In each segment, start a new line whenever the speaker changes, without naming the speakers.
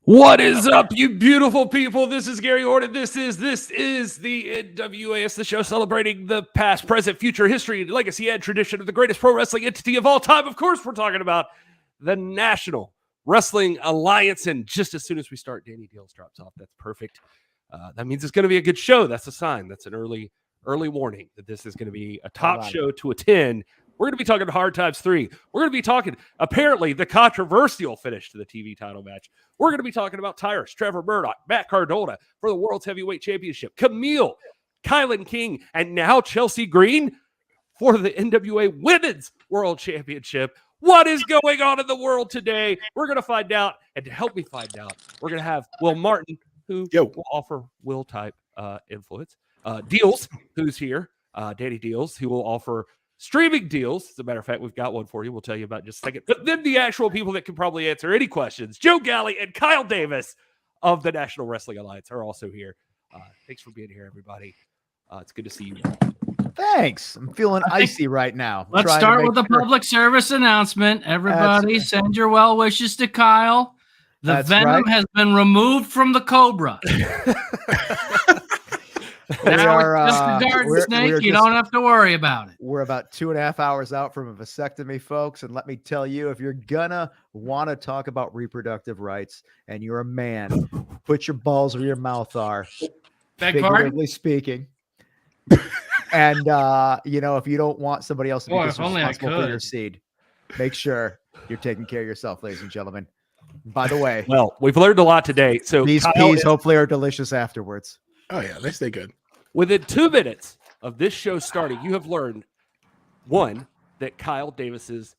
What is up, you beautiful people? This is Gary Horne. This is the NWA. It's the show celebrating the past, present, future, history, legacy, and tradition of the greatest pro wrestling entity of all time. Of course, we're talking about the National Wrestling Alliance. And just as soon as we start, Danny Dealz drops off. That's perfect. That means it's going to be a good show. That's a sign. That's an early warning that this is going to be a top show to attend. We're going to be talking Hard Times 3. We're going to be talking, apparently, the controversial finish to the TV title match. We're going to be talking about Tyrus, Trevor Murdoch, Matt Cardona for the World's Heavyweight Championship, Camille, Kylan King, and now Chelsea Green for the NWA Women's World Championship. What is going on in the world today? We're going to find out. And to help me find out, we're going to have Wil Martin, who will offer Will-type influence. Dealz, who's here. Danny Dealz, who will offer streaming deals. As a matter of fact, we've got one for you. We'll tell you about in just a second. But then the actual people that can probably answer any questions, Joe Galli and Kyle Davis of the National Wrestling Alliance are also here. Thanks for being here, everybody. It's good to see you.
Thanks. I'm feeling icy right now.
Let's start with a public service announcement. Everybody send your well wishes to Kyle. The venom has been removed from the cobra. Now it's just a garden snake. You don't have to worry about it.
We're about 2.5 hours out from a vasectomy, folks. And let me tell you, if you're gonna want to talk about reproductive rights and you're a man, put your balls where your mouth are, figuratively speaking. And if you don't want somebody else to be responsible for your seed, make sure you're taking care of yourself, ladies and gentlemen. By the way,
well, we've learned a lot today. So
these peas hopefully are delicious afterwards.
Oh yeah, they stay good.
Within 2 minutes of this show starting, you have learned, one, that Kyle Davis's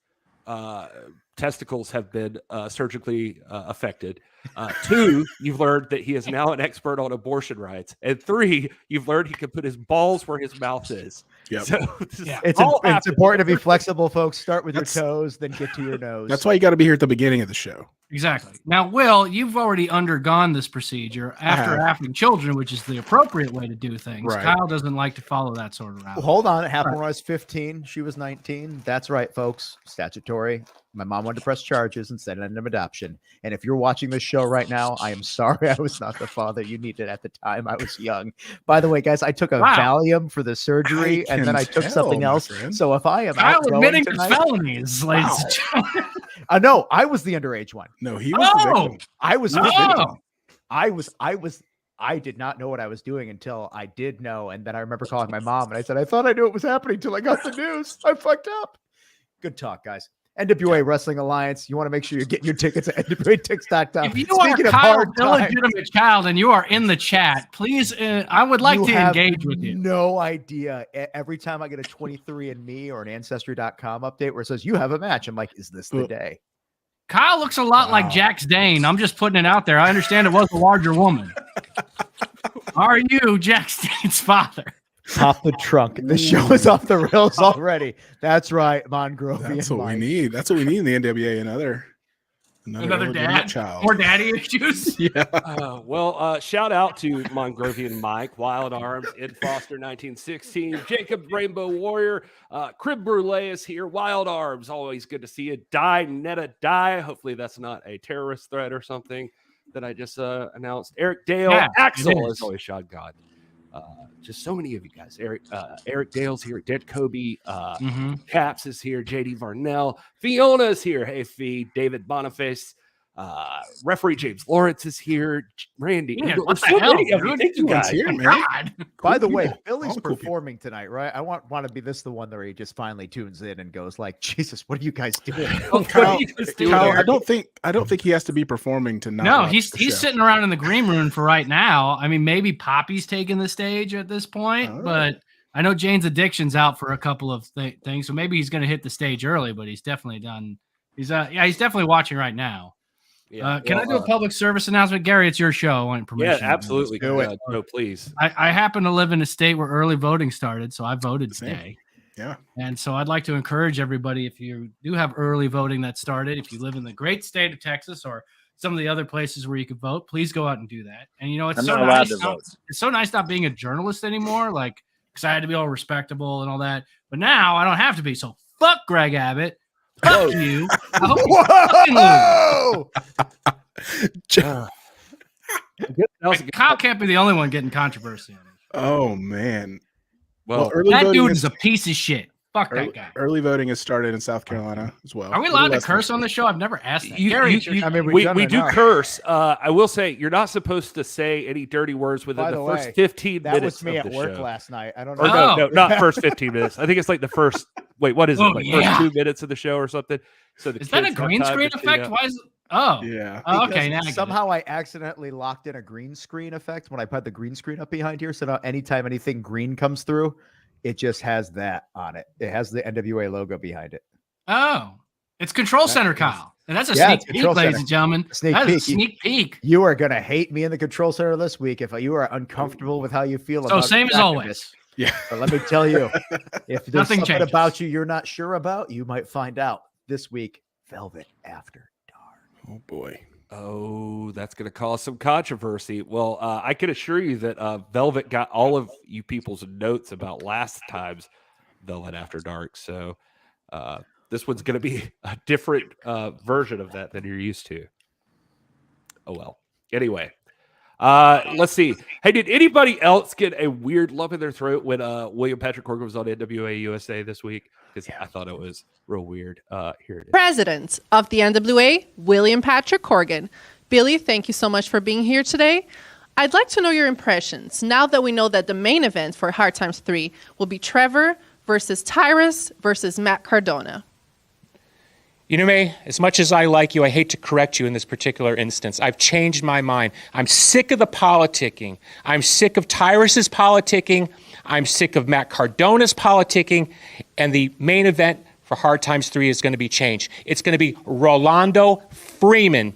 testicles have been surgically affected. 2, you've learned that he is now an expert on abortion rights. And 3, you've learned he can put his balls where his mouth is.
Yep.
So
it's important to be flexible, folks. Start with your toes, then get to your nose.
That's why you got to be here at the beginning of the show.
Exactly. Now, Will, you've already undergone this procedure after having children, which is the appropriate way to do things.
Right.
Kyle doesn't like to follow that sort of route.
Well, hold on. It happened when I was 15. She was 19. That's right, folks. Statutory. My mom wanted to press charges and send it into adoption. And if you're watching this show right now, I am sorry I was not the father you needed at the time. I was young. By the way, guys, I took a Valium for the surgery, and then I took something else. So if I am
Kyle admitting to felonies, ladies and gentlemen.
No, I was the underage one.
No, he was the victim.
I was the victim. I did not know what I was doing until I did know. And then I remember calling my mom and I said, I thought I knew what was happening until I got the news. I fucked up. Good talk, guys. NWA Wrestling Alliance. You want to make sure you're getting your tickets at NWATix.com.
If you are Kyle's illegitimate child and you are in the chat, please, I would like to engage with you.
No idea. Every time I get a 23andMe or an Ancestry.com update where it says, you have a match, I'm like, is this the day?
Kyle looks a lot like Jax Dane. I'm just putting it out there. I understand it was a larger woman. Are you Jax Dane's father?
Pop the trunk. The show is off the rails already. That's right, Mongrovian.
That's what we need. That's what we need in the NWA. Another
dad
child.
More daddy issues.
Yeah.
Shout out to Mongrovian Mike, Wild Arms, Ed Foster, 1916, Jacob Rainbow Warrior, Crib Brulee is here. Wild Arms, always good to see you. Die Netta Die. Hopefully that's not a terrorist threat or something that I just announced. Eric Dale, Axel is always shot God. Just so many of you guys. Eric Dale's here. Dead Kobe. Caps is here. JD Varnell. Fiona's here. Hey, Fee. David Boniface. Referee James Lawrence is here. Randy.
What the hell?
Thank you guys.
Here, man.
By the way, Billy's performing tonight, right? I want to be the one where he just finally tunes in and goes like, Jesus, what are you guys doing?
Kyle, I don't think he has to be performing tonight.
No, he's sitting around in the green room for right now. I mean, maybe Poppy's taking the stage at this point, but I know Jane's Addiction's out for a couple of things, so maybe he's going to hit the stage early, but he's definitely done. He's definitely watching right now. Yeah, can I do a public service announcement? Gary, it's your show. I want permission.
Yeah, absolutely. Go ahead. No, please.
I happen to live in a state where early voting started, so I voted today.
Yeah.
And so I'd like to encourage everybody, if you do have early voting that started, if you live in the great state of Texas or some of the other places where you could vote, please go out and do that. And, it's so nice. It's so nice not being a journalist anymore, because I had to be all respectable and all that. But now I don't have to be. So fuck Greg Abbott. Fuck you. I hope you fucking lose. Kyle can't be the only one getting controversy on it.
Oh man.
Well,
early
that
voting
dude is a piece of shit. Fuck that guy.
Early voting has started in South Carolina as well.
Are we allowed to curse on the show? I've never asked that.
We do curse. I will say you're not supposed to say any dirty words within the first 15 minutes.
That was me at work last night. I don't know.
No, not first 15 minutes. I think it's like the first. Wait, what is it? Like first 2 minutes of the show or something. So
is that a green screen effect? Why is it? Oh,
yeah.
Oh, okay. Now
somehow I accidentally locked in a green screen effect when I put the green screen up behind here. So now anytime anything green comes through, it just has that on it. It has the NWA logo behind it.
Oh, it's Control Center, Kyle. And that's a sneak peek, ladies and gentlemen. Sneak peek.
You are going to hate me in the Control Center this week if you are uncomfortable with how you feel.
So same as always.
Yeah.
But let me tell you, if there's
Nothing
something
changes
about you you're not sure about, you might find out this week. Velvet After Dark.
Oh boy.
Oh, that's going to cause some controversy. Well, I can assure you that Velvet got all of you people's notes about last time's Velvet After Dark. So this one's going to be a different version of that than you're used to. Oh, well. Anyway, let's see. Hey, did anybody else get a weird lump in their throat when William Patrick Corgan was on NWA USA this week? Because I thought it was real weird. Here it is.
President of the NWA, William Patrick Corgan. Billy, thank you so much for being here today. I'd like to know your impressions now that we know that the main event for Hard Times 3 will be Trevor versus Tyrus versus Matt Cardona.
You know, May, as much as I like you, I hate to correct you in this particular instance. I've changed my mind. I'm sick of the politicking. I'm sick of Tyrus's politicking. I'm sick of Matt Cardona's politicking. And the main event for Hard Times 3 is going to be changed. It's going to be Rolando Freeman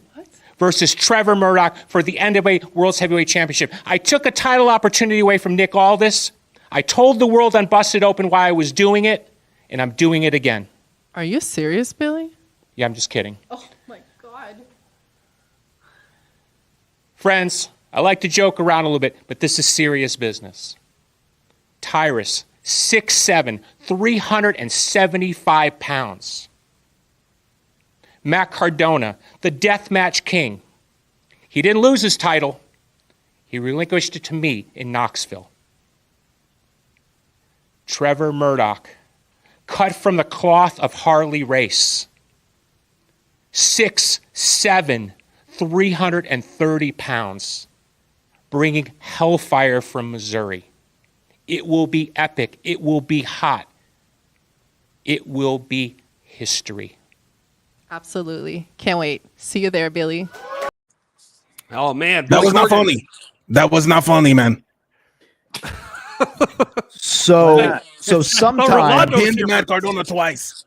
versus Trevor Murdoch for the NWA World's Heavyweight Championship. I took a title opportunity away from Nick Aldis. I told the world on Busted Open why I was doing it, and I'm doing it again.
Are you serious, Billy?
Yeah, I'm just kidding.
Oh, my God.
Friends, I like to joke around a little bit, but this is serious business. Tyrus, 6'7", 375 pounds. Matt Cardona, the deathmatch king. He didn't lose his title. He relinquished it to me in Knoxville. Trevor Murdoch, cut from the cloth of Harley Race. 6'7", 330 pounds, bringing hellfire from Missouri. It will be epic. It will be hot. It will be history.
Absolutely. Can't wait. See you there, Billy.
Oh, man.
That was not funny. That was not funny, man.
So sometimes
Matt Cardona twice.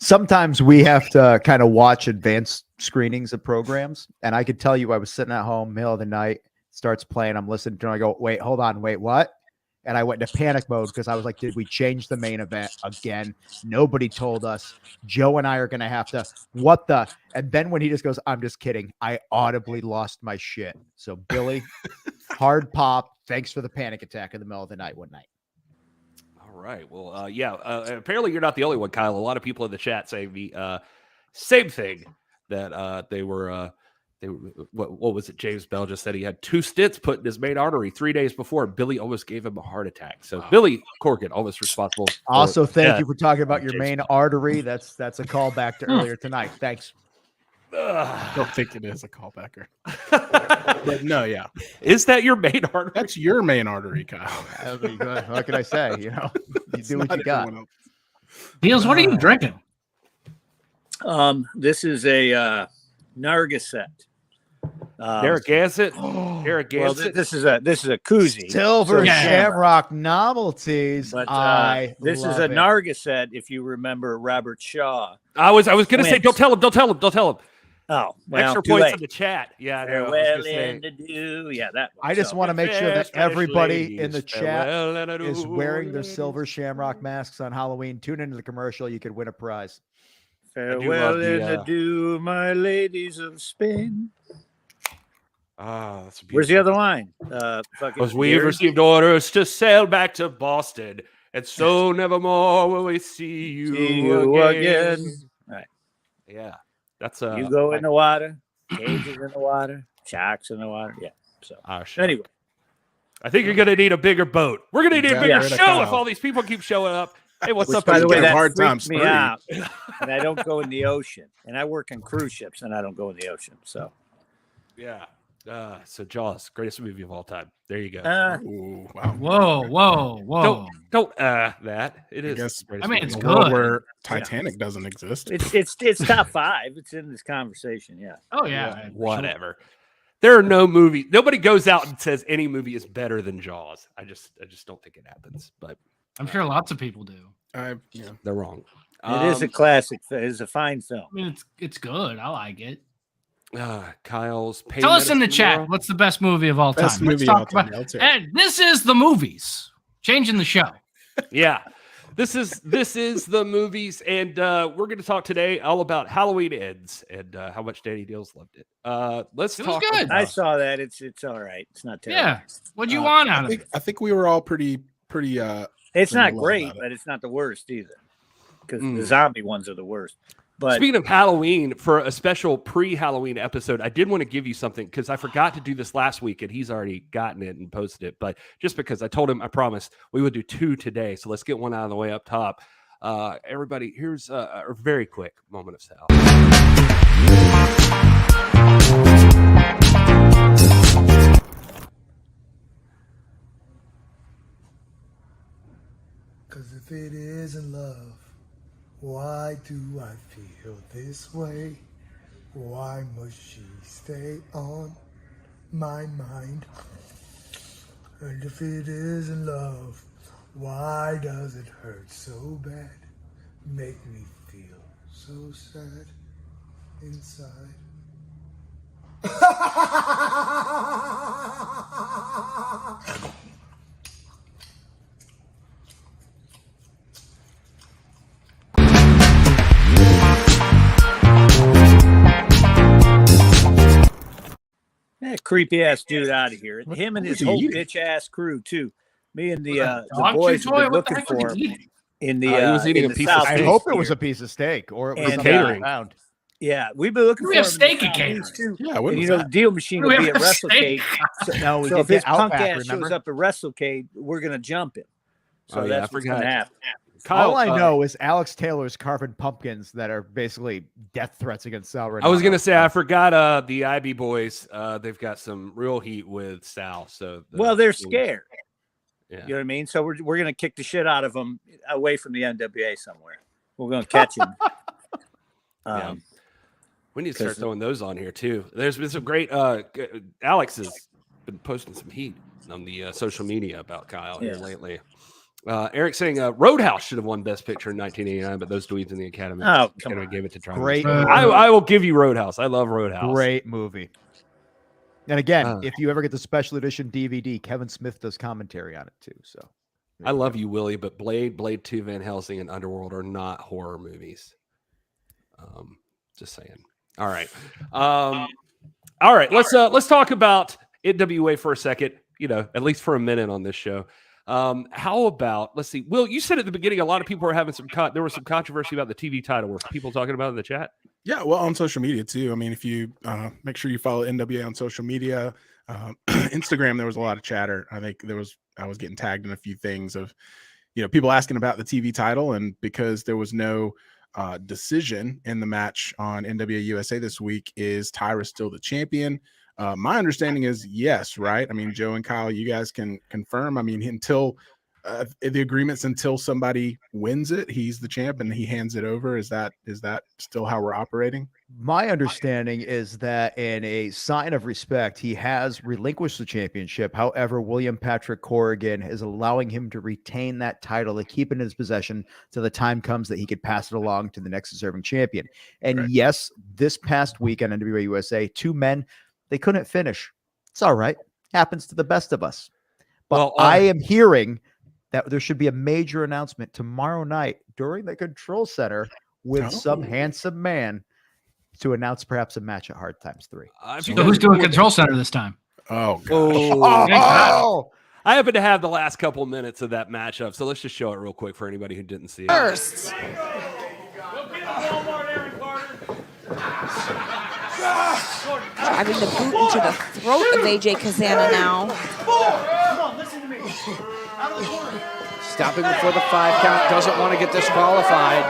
Sometimes we have to kind of watch advanced screenings of programs. And I could tell you I was sitting at home, middle of the night, starts playing. I'm listening to it. I go, wait, hold on. Wait, what? And I went into panic mode because I was like, did we change the main event again? Nobody told us. Joe and I are going to have to, what the? And then when he just goes, I'm just kidding, I audibly lost my shit. So Billy, hard pop. Thanks for the panic attack in the middle of the night one night.
All right. Well, apparently you're not the only one, Kyle. A lot of people in the chat saying the same thing, that they were what was it? James Bell just said he had 2 stents put in his main artery 3 days before. Billy almost gave him a heart attack. So Billy Corgan almost responsible.
Also, thank you for talking about your main artery. That's a callback to earlier tonight. Thanks.
I don't think it is a callbacker. But no, yeah.
Is that your main artery?
That's your main artery, Kyle.
What can I say? You know, you do what you got.
Dealz, what are you drinking?
This is a Narragansett.
Narragansett.
Well, this is a koozie.
Silver Shamrock Novelties.
But this is a
love it.
Narragansett. If you remember Robert Shaw.
I was going to say, don't tell him.
Oh, well,
extra points in the chat. Yeah,
farewell and adieu. Yeah, that one.
I just want to make sure that everybody in the chat is wearing their silver shamrock masks on Halloween. Tune into the commercial. You could win a prize.
Farewell and adieu, my ladies of Spain.
Ah, that's beautiful.
Where's the other line?
Because we've received orders to sail back to Boston, and so nevermore will we see you again.
Right.
Yeah. That's
you go in the water, cages in the water, sharks in the water. Yeah. So
sure.
Anyway,
I think you're going to need a bigger boat. We're going to need a bigger
Yeah.
show if all these people keep showing up. Hey, what's up?
by the way,
Speaking of
that
Hard
freaked
Times
me
3.
out. And I don't go in the ocean. And I work in cruise ships, and I don't go in the ocein. So
Yeah. So Jaws, greatest movie of all time. There you go.
Ooh, wow.
Whoa.
Don't that. It is.
guess-
the greatest
I mean,
movie
it's
of
In
all
a world
good.
where Titanic doesn't exist.
it's top 5. It's in this conversation. Yeah.
Oh yeah.
time. Whatever. There are no movies. Nobody goes out and says any movie is better than Jaws. I just don't think it happens. But
I'm sure lots of people do.
they're wrong.
It is a classic. It is a fine film.
I mean, it's good. I like it.
Kyle's pain
Tell us in the
medicine
chat
world.
what's the best movie of all time.
Best
Let's
movie
talk
of all time.
about.
Let's hear it.
And this is the movies. Changing the show.
Yeah. This is the movies, and we're going to talk today all about Halloween Ends and how much Danny Dealz loved it. Let's
It was
talk.
good.
I saw that. It's all right. It's not terrible.
Yeah. What'd you want out of it?
I think we were all pretty.
It's not
love
great,
about it.
but it's not the worst either. Because
Mm.
the zombie ones are the worst. But
Speaking of Halloween, for a special pre-Halloween episode, I did want to give you something because I forgot to do this last week, and he's already gotten it and posted it. But just because I told him, I promised we would do 2 today, so let's get one out of the way up top. Everybody, here's a very quick moment of silence.
Cause if it isn't love, why do I feel this way? Why must she stay on my mind? And if it isn't love, why does it hurt so bad? Make me feel so sad inside.
that creepy ass dude out of here. Him and his
was he
whole
eating?
bitch ass crew too. Me and the
Dog
boys
chew
have
toy?
been
What the
looking
heck was
for
he
him
eating?
in the
He was eating
in
a
the
piece of
southeast
steak.
I hope it
here.
was a piece of steak or it was
And,
something
catering.
found.
Yeah, we've been looking
We
for
have
him in the
steak at
southeast,
catering.
too.
Yeah, what
And
was
you know,
that?
the deal machine will
We
be
have
at
steak.
WrestleCade.
No, we
So
did
if his
the
punk
Outback,
ass shows
remember?
up at WrestleCade, we're gonna jump him. So
Oh, yeah, I
that's what's
forgot.
gonna happen.
Kyle,
All I know is Alex Taylor's carving pumpkins that are basically death threats against Sal Renato.
I was gonna say I forgot the IB boys. They've got some real heat with Sal. So
Well, they're scared.
Yeah.
You know what I mean? So we're gonna kick the shit out of them away from the NWA somewhere. We're gonna catch him.
Yeah. We need to start
'cause-
throwing those on here too. There's been some great. Alex has been posting some heat on the social media about Kyle here
Yeah.
lately. Eric saying Roadhouse should have won Best Picture in 1989, but those dweebs in the Academy,
Oh, come on.
gave it to Try.
Great,
I will give you Roadhouse. I love Roadhouse.
great movie. And again,
Uh.
if you ever get the special edition DVD, Kevin Smith does commentary on it too. So
I love you, Willie, but Blade 2, Van Helsing, and Underworld are not horror movies. Just saying. All right. All right. Let's talk about NWA for a second. You know, at least for a minute on this show. How about, let's see, Will, you said at the beginning a lot of people were having there was some controversy about the TV title. Were people talking about it in the chat?
Yeah, well, on social media too. I mean, if you make sure you follow NWA on social media, Instagram, there was a lot of chatter. I think I was getting tagged in a few things of, people asking about the TV title, and because there was no decision in the match on NWA USA this week, is Tyra still the champion? My understanding is yes, right? I mean, Joe and Kyle, you guys can confirm. I mean, until the agreements, until somebody wins it, he's the champ and he hands it over. Is that still how we're operating?
my understanding is that in a sign of respect, he has relinquished the championship. However, William Patrick Corgan is allowing him to retain that title, to keep it in his possession till the time comes that he could pass it along to the next deserving champion. And
Right.
yes, this past week on NWA USA, 2 men, they couldn't finish. It's all right. Happens to the best of us. But
Well,
I am hearing that there should be a major announcement tomorrow night during the control center with some handsome man to announce perhaps a match at Hard Times 3.
If you
So who's doing Control Center this time?
Oh, gosh.
Oh,
I happen to have the last couple of minutes of that matchup, so let's just show it real quick for anybody who didn't see it.
First, Driving the boot into the throat of AJ Kazana now.
Stopping before the 5 count, doesn't want to get disqualified.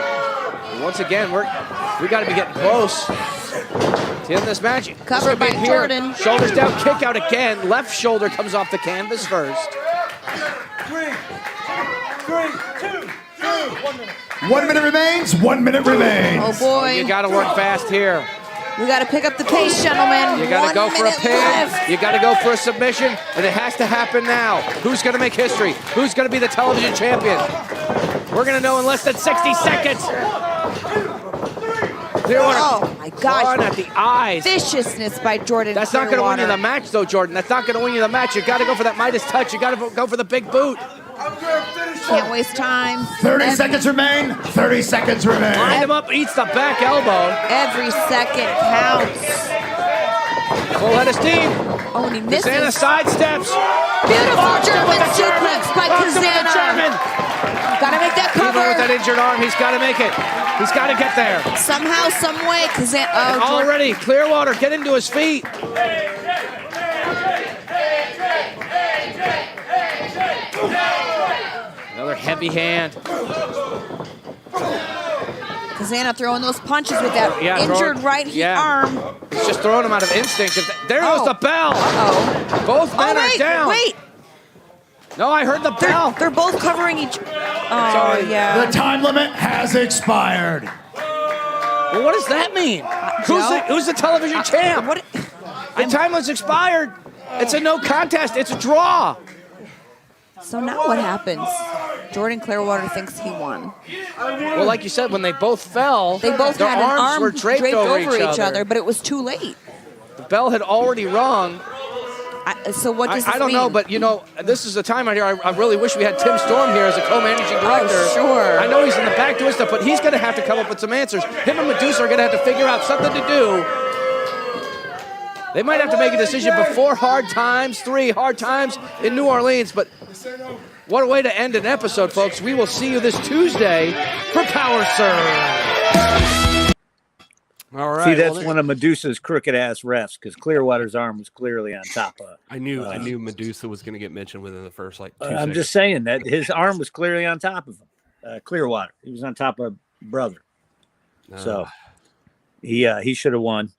And once again, we got to be getting close to end this match.
Covered by Jordan.
Shoulders down, kick out again. Left shoulder comes off the canvas first.
3, 2, 1 minute. 1 minute remains. 1 minute remains.
Oh boy.
You got to work fast here.
We got to pick up the pace, gentlemen.
You got to go for a pin.
Left.
You got to go for a submission, and it has to happen now. Who's going to make history? Who's going to be the television champion? We're going to know in less than 60 seconds.
Oh my gosh.
Horne at the eyes.
Viciousness by Jordan.
That's not going to win you the match, though, Jordan. That's not going to win you the match. You got to go for that Midas touch. You got to go for the big boot.
Can't waste time.
30 seconds remain. 30 seconds remain.
Line him up, eats the back elbow.
Every second counts.
Full head of steam.
Oh, and he misses.
Kazana sidesteps.
Beautiful German suplex by Kazana.
German.
Gotta make that cover.
Even with that injured arm, he's got to make it. He's got to get there.
Somehow, some way, Kazana. Oh,
already, Clearwater, get into his feet. Another heavy hand.
Kazana throwing those punches with that injured right arm.
He's just throwing him out of instinct. There goes the bell.
Uh-oh.
Both men are down.
Wait.
No, I heard the bell.
They're both covering each. Oh, yeah.
The time limit has expired.
Well, what does that mean? Who's the television champ?
What?
The time limit's expired. It's a no contest. It's a draw.
So now what happens? Jordan Clearwater thinks he won.
Well, like you said, when they both fell,
they both
their
had an arm
were draped over
each other, but it was too late.
The bell had already rung.
So what does this
I don't
mean?
know, but you know, this is a time out here. I really wish we had Tim Storm here as a co-managing director.
Oh, sure.
I know he's in the back doing stuff, but he's going to have to come up with some answers. Him and Medusa are going to have to figure out something to do. They might have to make a decision before Hard Times 3, Hard Times in New Orleans. But what a way to end an episode, folks. We will see you this Tuesday for Power Surge.
All right.
See, that's one of Medusa's crooked-ass refs because Clearwater's arm was clearly on top of.
I knew Medusa was going to get mentioned within the first 2
I'm
seconds.
just saying that his arm was clearly on top of him. Clearwater. He was on top of brother. So he should have won.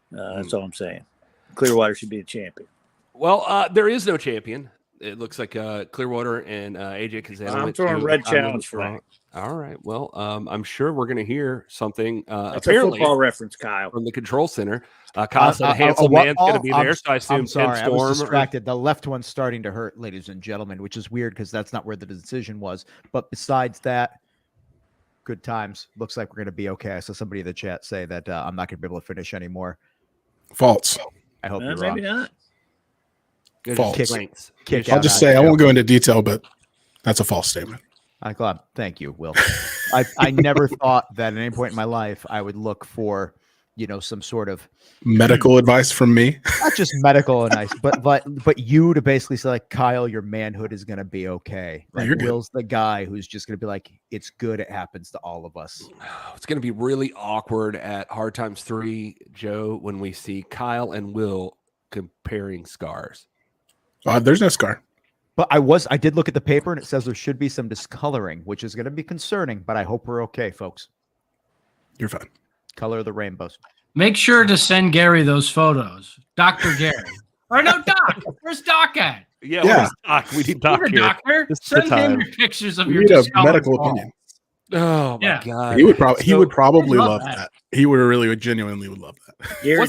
That's all I'm saying. Clearwater should be the champion.
Well, there is no champion. It looks like Clearwater and AJ Kazana.
I'm throwing red challenge for that.
All right. Well, I'm sure we're going to hear something.
That's
apparently,
a football reference, Kyle,
from the control center. Kyle said a handsome man's going to be there, so I assume
I'm sorry,
Tim
I was
Storm.
distracted. The left one's starting to hurt, ladies and gentlemen, which is weird because that's not where the decision was. But besides that, good times. Looks like we're going to be okay. I saw somebody in the chat say that I'm not going to be able to finish anymore.
False.
I hope you're wrong.
maybe not.
False.
Kick
I'll
out
just
on
say, I
you.
won't go into detail, but that's a false statement.
I'm glad. Thank you, Will. I never thought that at any point in my life I would look for, some sort of
Medical advice from me.
not just medical advice, but you to basically say like, Kyle, your manhood is going to be okay. Like
You're good.
Will's the guy who's just going to be like, it's good. It happens to all of us.
It's going to be really awkward at Hard Times 3, Joe, when we see Kyle and Will comparing scars.
There's no scar.
But I did look at the paper and it says there should be some discoloring, which is going to be concerning, but I hope we're okay, folks.
You're fine.
Color of the rainbows.
Make sure to send Gary those photos. Dr. Gary. Or no, Doc. Where's Doc at?
Yeah.
Yeah.
Where's Doc? We need Doc
You're a
here.
doctor.
This is the
Send him
time.
your pictures of
We
your
need a
discolored
medical
balls.
opinion.
Oh my
Yeah.
God.
He would probably
I'd
love
love
that. He would really genuinely would love that.
Gary,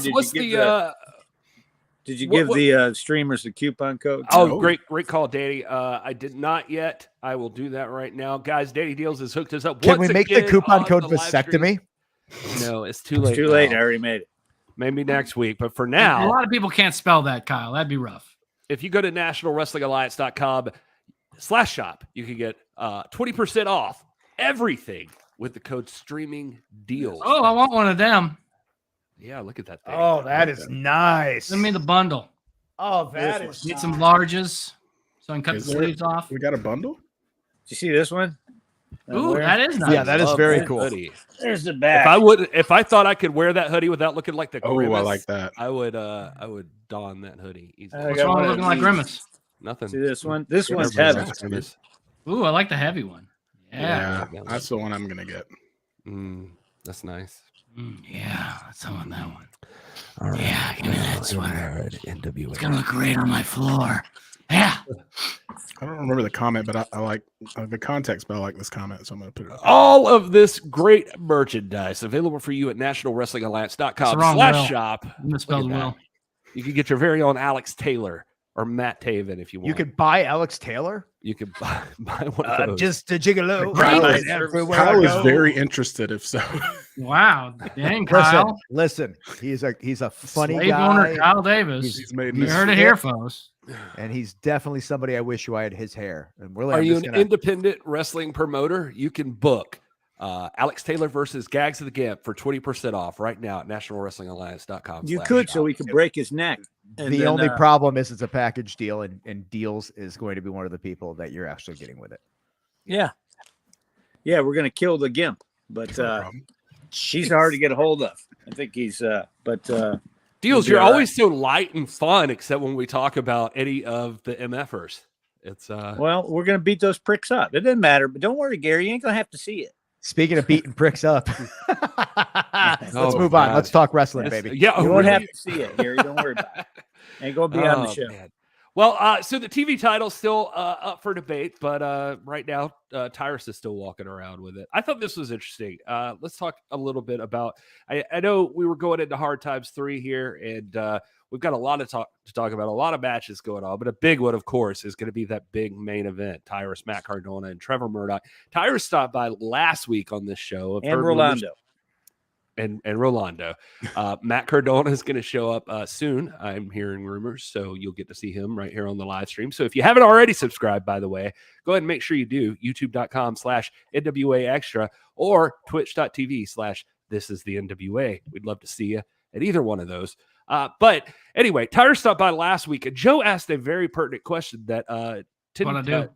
Did you
give
what-
the streamers the coupon code?
Oh,
No.
great call, Danny. I did not yet. I will do that right now. Guys, Danny Dealz has hooked us up.
Can
once
we make the
again
coupon
on
code
the live stream.
vasectomy?
No, it's too late.
It's too late.
now.
I already made it.
Maybe next week. But for
A
now,
lot of people can't spell that, Kyle. That'd be rough.
if you go to nationalwrestlingalliance.com/shop, you can get 20% off everything with the code streaming deals.
Oh, I want one of them.
Yeah, look at that thing.
Oh, that is nice.
Send me the bundle.
Oh, that is
Need some larges so I can cut the
Is there-
sleeves off.
We got a bundle?
Did you see this one?
Ooh, that is nice.
Yeah, that is very cool.
Hoodie.
There's the back.
If I thought I could wear that hoodie without looking like the Grimace,
I like that.
I would don that hoodie easily.
What's wrong with looking like Grimace?
Nothing.
See this one? This one's heavy.
Ooh, I like the heavy one.
Yeah, that's the one I'm gonna get.
That's nice.
Yeah, let's on that one.
All right.
Yeah, give me that sweater.
Right, NWA.
It's gonna look great on my floor. Yeah.
I don't remember the comment, but I like the context, but I like this comment, so I'm gonna put it up.
All of this great merchandise available for you at nationalwrestlingalliance.com/shop.
Misspelled Will.
You can get your very own Alex Taylor or Matt Taven if you want.
You could buy Alex Taylor.
You could buy one of those.
Just a gigolo.
Kyle is very interested, if so.
Wow, dang, Kyle.
Listen, he's a funny
Slave
guy.
owner Kyle Davis.
He's made
You heard it here, folks.
And he's definitely somebody I wish I had his hair. And really,
Are you an independent wrestling promoter? You can book Alex Taylor versus Gags of the Gimp for 20% off right now at nationalwrestlingalliance.com.
You could, so he could break his neck.
The only problem is it's a package deal, and Dealz is going to be one of the people that you're actually getting with it.
Yeah. Yeah, we're going to kill the Gimp, but he's hard to get a hold of. I think he's,
Dealz, you're always so light and fun, except when we talk about any of the MFers. It's
well, we're going to beat those pricks up. It doesn't matter, but don't worry, Gary. You ain't going to have to see it.
Speaking of beating pricks up, let's move on. Let's talk wrestling, baby.
Yeah,
you won't have to see it, Gary. Don't worry about it. Ain't going to be on the show.
Man. Well, so the TV title's still up for debate, but right now, Tyrus is still walking around with it. I thought this was interesting. Let's talk a little bit about. I know we were going into Hard Times 3 here, and we've got a lot to talk about, a lot of matches going on, but a big one, of course, is going to be that big main event: Tyrus, Matt Cardona, and Trevor Murdoch. Tyrus stopped by last week on this show,
and Rolando.
And Rolando. Matt Cardona is going to show up soon. I'm hearing rumors, so you'll get to see him right here on the live stream. So if you haven't already subscribed, by the way, go ahead and make sure you do. YouTube.com/NWA Extra or Twitch.tv/This Is The NWA. We'd love to see you at either one of those. But anyway, Tyler stopped by last week, and Joe asked a very pertinent question that
What I do.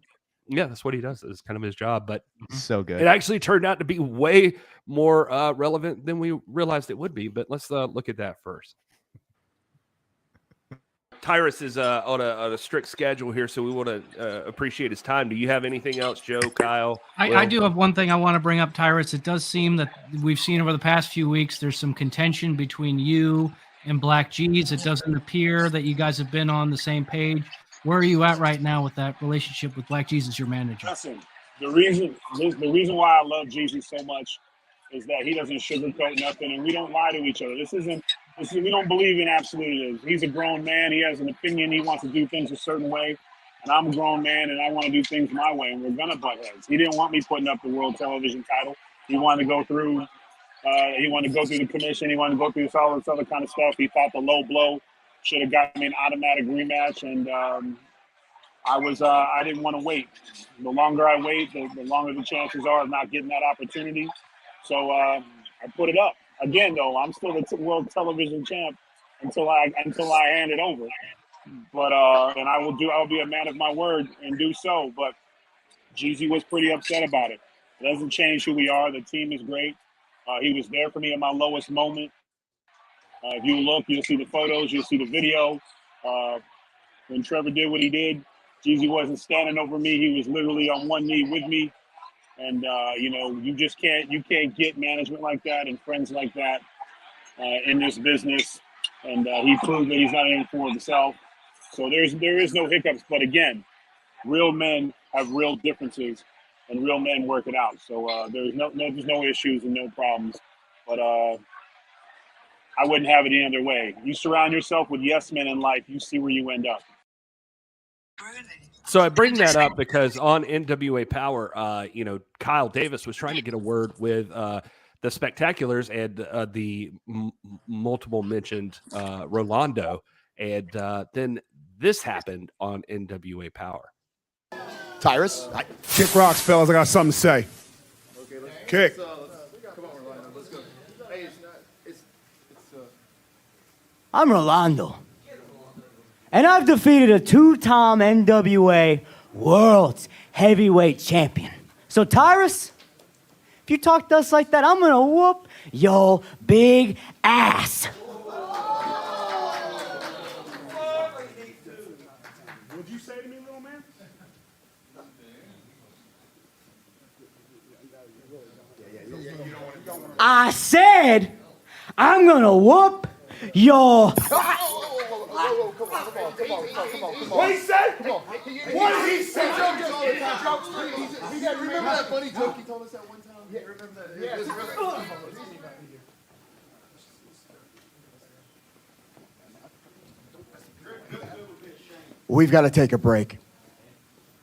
Yeah, that's what he does. It's kind of his job, but
so good.
It actually turned out to be way more relevant than we realized it would be. But let's look at that first. Tyrus is on a strict schedule here, so we want to appreciate his time. Do you have anything else, Joe, Kyle?
I do have one thing I want to bring up, Tyrus. It does seem that we've seen over the past few weeks there's some contention between you and Black G's. It doesn't appear that you guys have been on the same page. Where are you at right now with that relationship with Black G's as your manager?
Listen, the reason why I love Jeezy so much is that he doesn't sugarcoat nothing, and we don't lie to each other. We don't believe in absolutes. He's a grown man. He has an opinion. He wants to do things a certain way, and I'm a grown man, and I want to do things my way, and we're gonna butt heads. He didn't want me putting up the world television title. He wanted to go through. He wanted to go through the commission. He wanted to go through all this other kind of stuff. He thought the low blow should have gotten me an automatic rematch, and I didn't want to wait. The longer I wait, the longer the chances are of not getting that opportunity. So I put it up. Again, though, I'm still the world television champ until I hand it over. But and I'll be a man of my word and do so. But Jeezy was pretty upset about it. It doesn't change who we are. The team is great. He was there for me in my lowest moment. If you look, you'll see the photos, you'll see the video. When Trevor did what he did, Jeezy wasn't standing over me. He was literally on one knee with me. And, you can't get management like that and friends like that in this business. And he proved that he's not in it for himself. So there is no hiccups. But again, real men have real differences and real men work it out. So there's no issues and no problems. But I wouldn't have it any other way. You surround yourself with yes men in life, you see where you end up.
So I bring that up because on NWA Power, Kyle Davis was trying to get a word with the Spectaculars and the multiple mentioned Rolando, and then this happened on NWA Power.
Tyrus, kick rocks, fellas. I got something to say. Okay, kick.
I'm Rolando, and I've defeated a two-time NWA World Heavyweight Champion. So, Tyrus, If you talk to us like that, I'm gonna whoop your big ass.
What'd you say to me, little man?
I said, I'm gonna whoop your.
What he said? What did he say? Remember that funny joke he told us that one time? Yeah, remember that? Yeah.
We've got to take a break.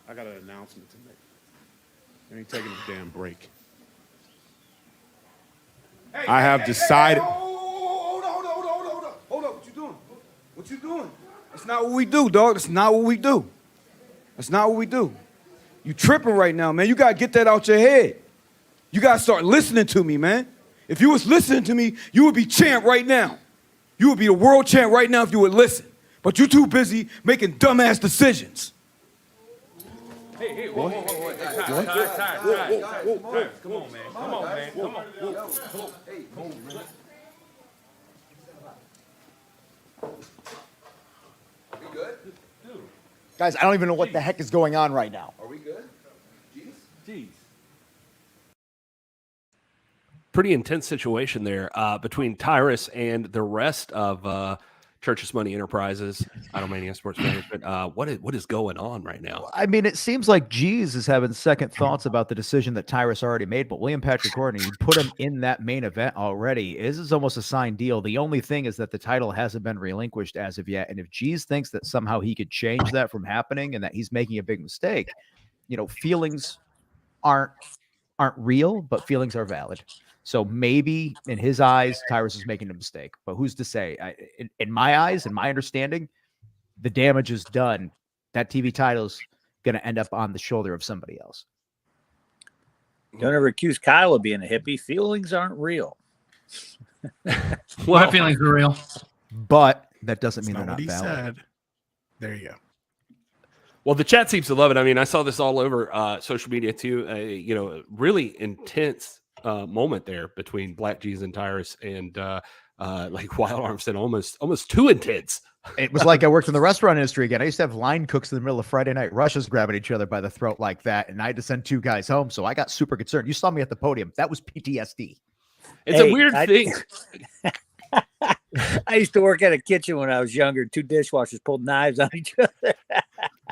I got an announcement to make. I ain't taking a damn break. I have decided.
Hold up. What you doing? What you doing? That's not what we do, dog. That's not what we do. That's not what we do. You tripping right now, man. You got to get that out your head. You got to start listening to me, man. If you was listening to me, you would be champ right now. You would be the world champ right now if you would listen. But you too busy making dumbass decisions.
Hey, whoa. Time. Come on, man. Come on.
We good? Guys, I don't even know what the heck is going on right now.
Are we good? Jeez.
Pretty intense situation there between Tyrus and the rest of Church's Money Enterprises, Idomania Sports Management. What is going on right now?
I mean, it seems like Jeez is having second thoughts about the decision that Tyrus already made, but William Patrick Horne, you put him in that main event already. This is almost a signed deal. The only thing is that the title hasn't been relinquished as of yet. And if Jeez thinks that somehow he could change that from happening and that he's making a big mistake, feelings aren't real, but feelings are valid. So maybe in his eyes, Tyrus is making a mistake, but who's to say? In my eyes, in my understanding, the damage is done. That TV title's going to end up on the shoulder of somebody else.
Don't ever accuse Kyle of being a hippie. Feelings aren't real.
What feelings are real?
But that doesn't mean they're not
what he
valid.
said. There you go.
Well, the chat seems to love it. I mean, I saw this all over social media too. Really intense moment there between Black G's and Tyrus, and like Wild Arm said, almost too intense.
It was like I worked in the restaurant industry again. I used to have line cooks in the middle of Friday night rushes grabbing each other by the throat like that, and I had to send 2 guys home. So I got super concerned. You saw me at the podium. That was PTSD.
It's a weird thing.
I used to work at a kitchen when I was younger. 2 dishwashers pulled knives on each other.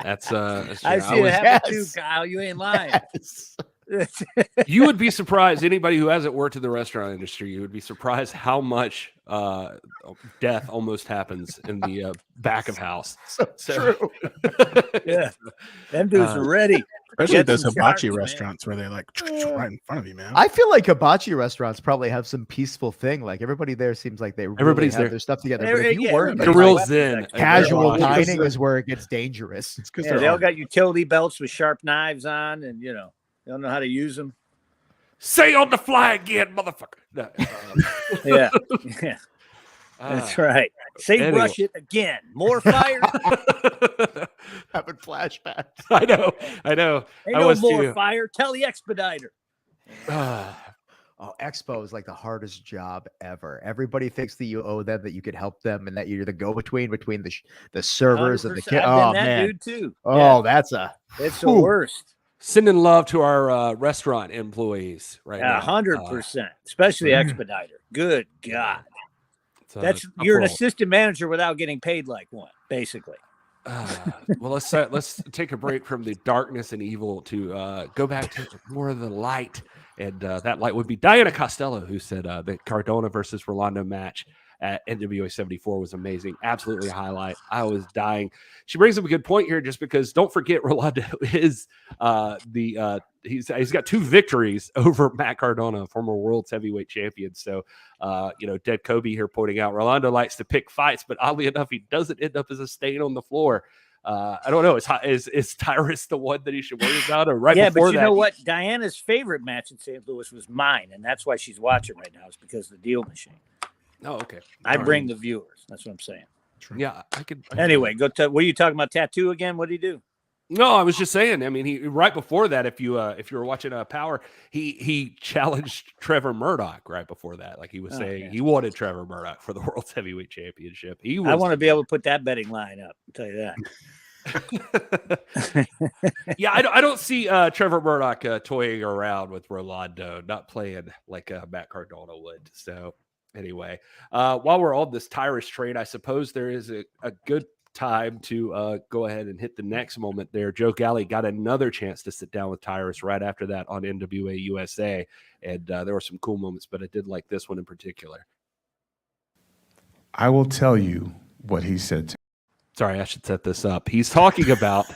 That's
I've seen it happen too, Kyle. You ain't lying.
Yes.
You would be surprised. Anybody who hasn't worked in the restaurant industry, you would be surprised how much death almost happens in the back of house.
So true.
Yeah, them dudes are ready.
Especially at those hibachi restaurants where they like right in front of you, man.
I feel like hibachi restaurants probably have some peaceful thing. Like everybody there seems like they really have their stuff together. But if you work
the real zen.
Casual dining is where it gets dangerous.
It's because they all got utility belts with sharp knives on, and they don't know how to use them.
Say on the fly again, motherfucker. No,
yeah. That's right. Say
anyway.
Rush it again. More fire.
Having flashbacks.
I know.
Ain't
I
no
was
more
too.
fire. Tell the expediter.
Expo is like the hardest job ever. Everybody thinks that you owe them, that you could help them, and that you're the go-between between the servers and the kid.
Oh man, dude too.
Oh,
yeah. It's the worst.
Sending love to our restaurant employees right now.
100%, especially the expediter. Good God. You're an assistant manager without getting paid like one, basically.
Well, let's take a break from the darkness and evil to go back to more of the light, and that light would be Diana Costello, who said the Cardona versus Rolando match at NWA 74 was amazing. Absolutely a highlight. I was dying. She brings up a good point here, just because don't forget Rolando is he's got 2 victories over Matt Cardona, former world's heavyweight champion. So, Dead Kobe here pointing out Rolando likes to pick fights, but oddly enough, he doesn't end up as a stain on the floor. I don't know. Is Tyrus the one that he should worry about? Or right before that?
Yeah, but you know what? Diana's favorite match in St. Louis was mine, and that's why she's watching right now. Is because of the deal machine.
Oh, okay.
I bring the viewers. That's what I'm saying.
Yeah, I could.
Anyway, what are you talking about? Tattoo again? What did he do?
No, I was just saying. I mean, he right before that, if you were watching Power, he challenged Trevor Murdoch right before that. Like he was saying, he wanted Trevor Murdoch for the World's Heavyweight Championship.
I want to be able to put that betting line up. I'll tell you that.
Yeah, I don't see Trevor Murdoch toying around with Rolando, not playing like Matt Cardona would. So anyway, while we're on this Tyrus train, I suppose there is a good time to go ahead and hit the next moment there. Joe Galli got another chance to sit down with Tyrus right after that on NWA USA, and there were some cool moments, but I did like this one in particular.
I will tell you what he said to me.
Sorry, I should set this up. He's talking about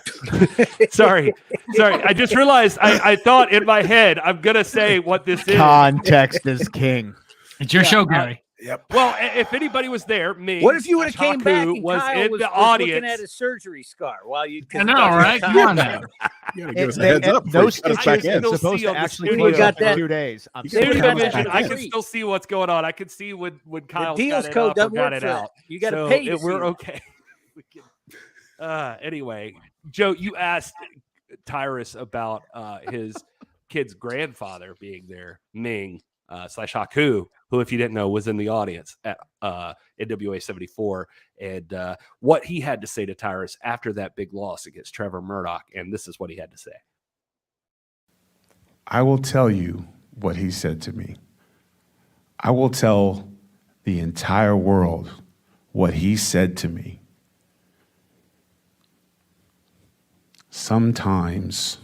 sorry. I just realized I thought in my head I'm gonna say what this is.
Context is king.
It's your show, Gary.
Yep. Well, if anybody was there, me.
What if you would have came back and
was
Kyle
in
was
the audience
looking at his surgery scar while you?
I know, right? Come on now.
You gotta give us a heads up.
No
before you
stitches.
back in.
It's supposed to actually
studio
close
got
up in
that-
2 days. I'm
Studio
still coming
vision,
back
I
in.
can still see what's going on. I can see when Kyle's
Dealz
got it
code
up or
doesn't
got
work
it
for
out.
that. You got to
So
pay to see
we're
it.
okay. We can, anyway, Joe, you asked Tyrus about his kid's grandfather being there, Ming / Haku, who, if you didn't know, was in the audience at NWA 74, and what he had to say to Tyrus after that big loss against Trevor Murdoch. And this is what he had to say.
I will tell you what he said to me. I will tell the entire world what he said to me. Sometimes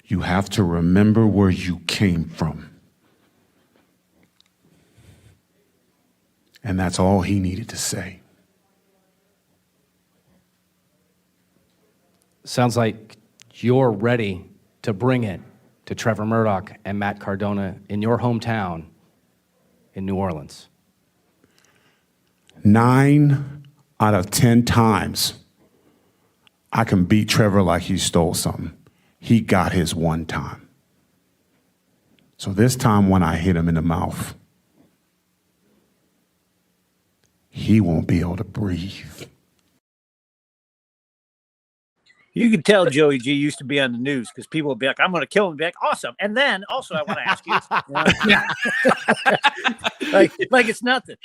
you have to remember where you came from. And that's all he needed to say.
Sounds like you're ready to bring it to Trevor Murdoch and Matt Cardona in your hometown in New Orleans.
9 out of 10 times, I can beat Trevor like he stole something. He got his one time. So this time when I hit him in the mouth, he won't be able to breathe.
You can tell Joey G used to be on the news because people would be like, I'm going to kill him. Be like, awesome. And then also, I want to ask you. like it's nothing.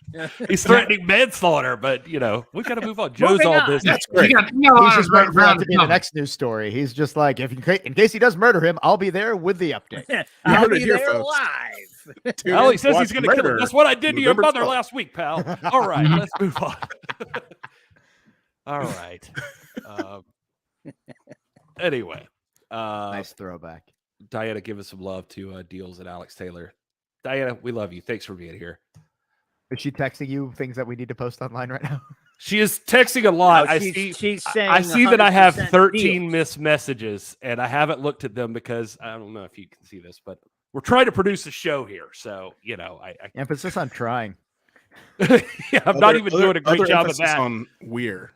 He's threatening manslaughter, but, we got to move on. Joe's
Moving
all
on.
business.
That's great. He's just waiting for that to be the next news story. He's just like, in case he does murder him, I'll be there with the update.
I'll be there live.
Oh, he says he's going to kill him.
murder.
That's what I did to your
November
mother
12th.
last week, pal. All right, let's move on. All right. Anyway.
Nice throwback.
Diana, give us some love to Dealz and Alex Taylor. Diana, we love you. Thanks for being here.
Is she texting you things that we need to post online right now?
She is texting a lot.
No,
I
she's saying
I see that I have
100%
13
Dealz.
missed messages, and I haven't looked at them because I don't know if you can see this, but we're trying to produce a show here. So, I
Emphasis on trying.
yeah, I'm not even doing a great job of that.
On we're.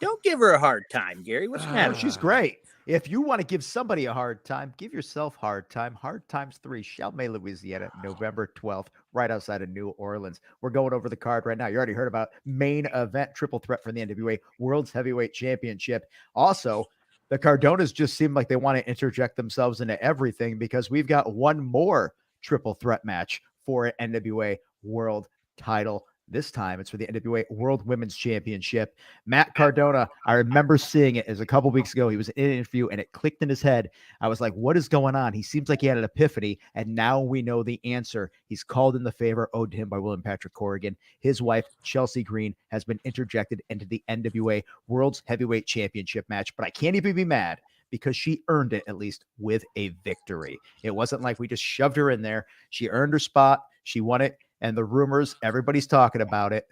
Don't give her a hard time, Gary. What's the matter?
She's great. If you want to give somebody a hard time, give yourself hard time. Hard Times 3, Chalmette, Louisiana, November 12th, right outside of New Orleans. We're going over the card right now. You already heard about main event triple threat for the NWA World's Heavyweight Championship. Also, the Cardonas just seem like they want to interject themselves into everything because we've got one more triple threat match for an NWA World title. This time it's for the NWA World Women's Championship. Matt Cardona, I remember seeing it as a couple weeks ago. He was in an interview and it clicked in his head. I was like, what is going on? He seems like he had an epiphany, and now we know the answer. He's called in the favor owed to him by William Patrick Corgan. His wife, Chelsea Green, has been interjected into the NWA World's Heavyweight Championship match, but I can't even be mad because she earned it, at least with a victory. It wasn't like we just shoved her in there. She earned her spot. She won it. And the rumors, everybody's talking about it.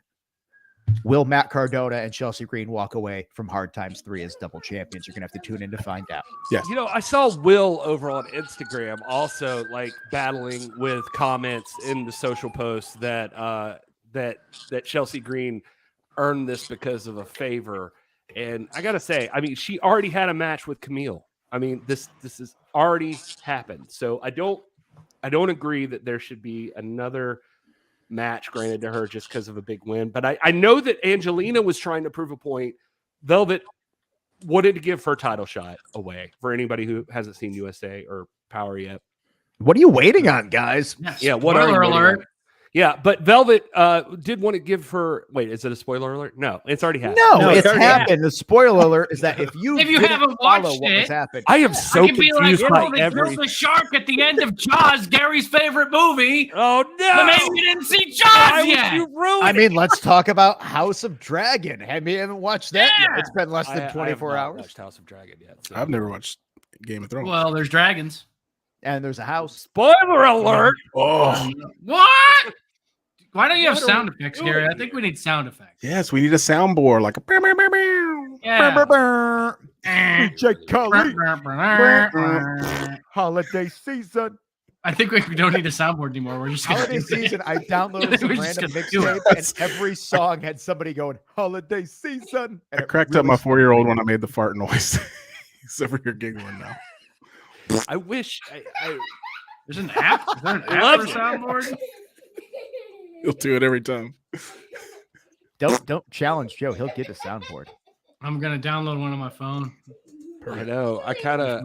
Will Matt Cardona and Chelsea Green walk away from Hard Times 3 as double champions? You're going to have to tune in to find out.
Yes.
I saw Will over on Instagram also battling with comments in the social posts that that Chelsea Green earned this because of a favor. And I got to say, she already had a match with Camille. This has already happened. So I don't agree that there should be another match granted to her just because of a big win. But I know that Angelina was trying to prove a point. Velvet wanted to give her title shot away for anybody who hasn't seen USA or Power yet.
What are you waiting on, guys?
Yeah, what are you waiting on? Yeah, but Velvet did want to give her. Wait, is it a spoiler alert? No, it's already happened.
No, it's happened. The spoiler alert is that if you
haven't watched
what was happened,
I am so confused by
they killed the shark at the end of Jaws, Gary's favorite movie.
Oh no!
But maybe you didn't see Jaws yet.
I mean, let's talk about House of Dragon. I mean, I haven't watched that yet. It's been less than 24
I have not
hours.
watched House of Dragon yet. So.
I've never watched Game of Thrones.
Well, there's dragons.
And there's a house.
Spoiler alert!
Oh,
what? Why don't you have sound effects, Gary? I think we need sound effects.
yes, we need a soundboard like a.
Yeah.
DJ Cully. Holiday season.
I think we don't need a soundboard anymore. We're just
Holiday season. I downloaded some random mixtape, and every song had somebody going "Holiday season."
I cracked up my 4-year-old when I made the fart noise. He's over here giggling now.
I wish.
There's an app. Is there an app for soundboard?
He'll do it every time.
Don't challenge Joe. He'll get a soundboard.
I'm gonna download one on my phone.
I know. I kind of.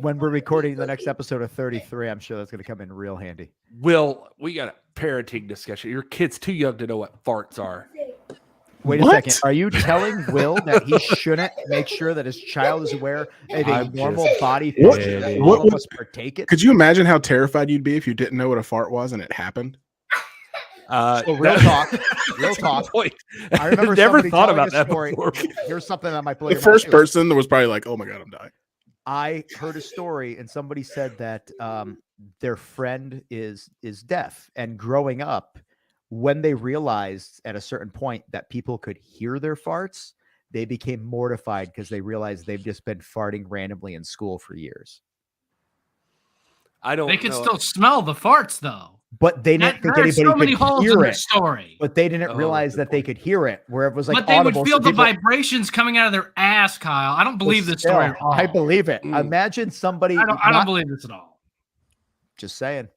When we're recording the next episode of 33, I'm sure that's going to come in real handy.
Will, we got a parenting discussion. Your kid's too young to know what farts are.
Wait a second. Are you telling Will that he shouldn't make sure that his child is aware of a normal body function that all of us partake in?
Could you imagine how terrified you'd be if you didn't know what a fart was and it happened?
So real talk. I remember
never thought
telling
about
a
that
story.
before.
Here's something that might blow
The
your
first
mind.
person was probably like, "Oh my god, I'm dying."
I heard a story, and somebody said that their friend is deaf, and growing up, when they realized at a certain point that people could hear their farts, they became mortified because they realized they've just been farting randomly in school for years.
I don't.
They could still smell the farts though.
But they didn't think
There are
anybody
so many
could
holes
hear
in
it.
this story.
But they didn't realize that they could hear it, where it was like
But they would
audible,
feel
so
the
people-
vibrations coming out of their ass, Kyle. I don't believe this story at all.
I believe it. Imagine somebody.
I don't believe this at all.
Just saying.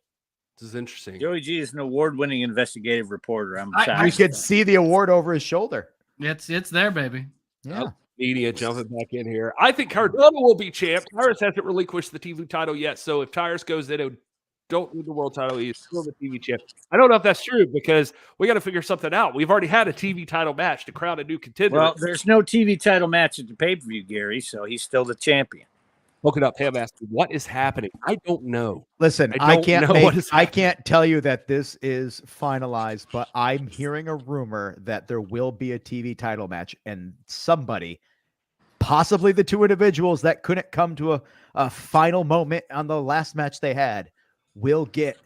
This is interesting.
Joey G is an award-winning investigative reporter. I'm
You
shocked.
could see the award over his shoulder.
It's there, baby.
Yeah.
Media jumping back in here. I think Cardona will be champ. Tyrus hasn't relinquished the TV title yet, so if Tyrus goes in, it don't need the world title. He's still the TV champ. I don't know if that's true because we got to figure something out. We've already had a TV title match to crown a new contender.
Well, there's no TV title match at the pay-per-view, Gary, so he's still the champion.
Look it up. Pam asked, what is happening? I don't know.
Listen,
I
can't tell you that this is finalized, but I'm hearing a rumor that there will be a TV title match, and somebody, possibly the two individuals that couldn't come to a final moment on the last match they had, will get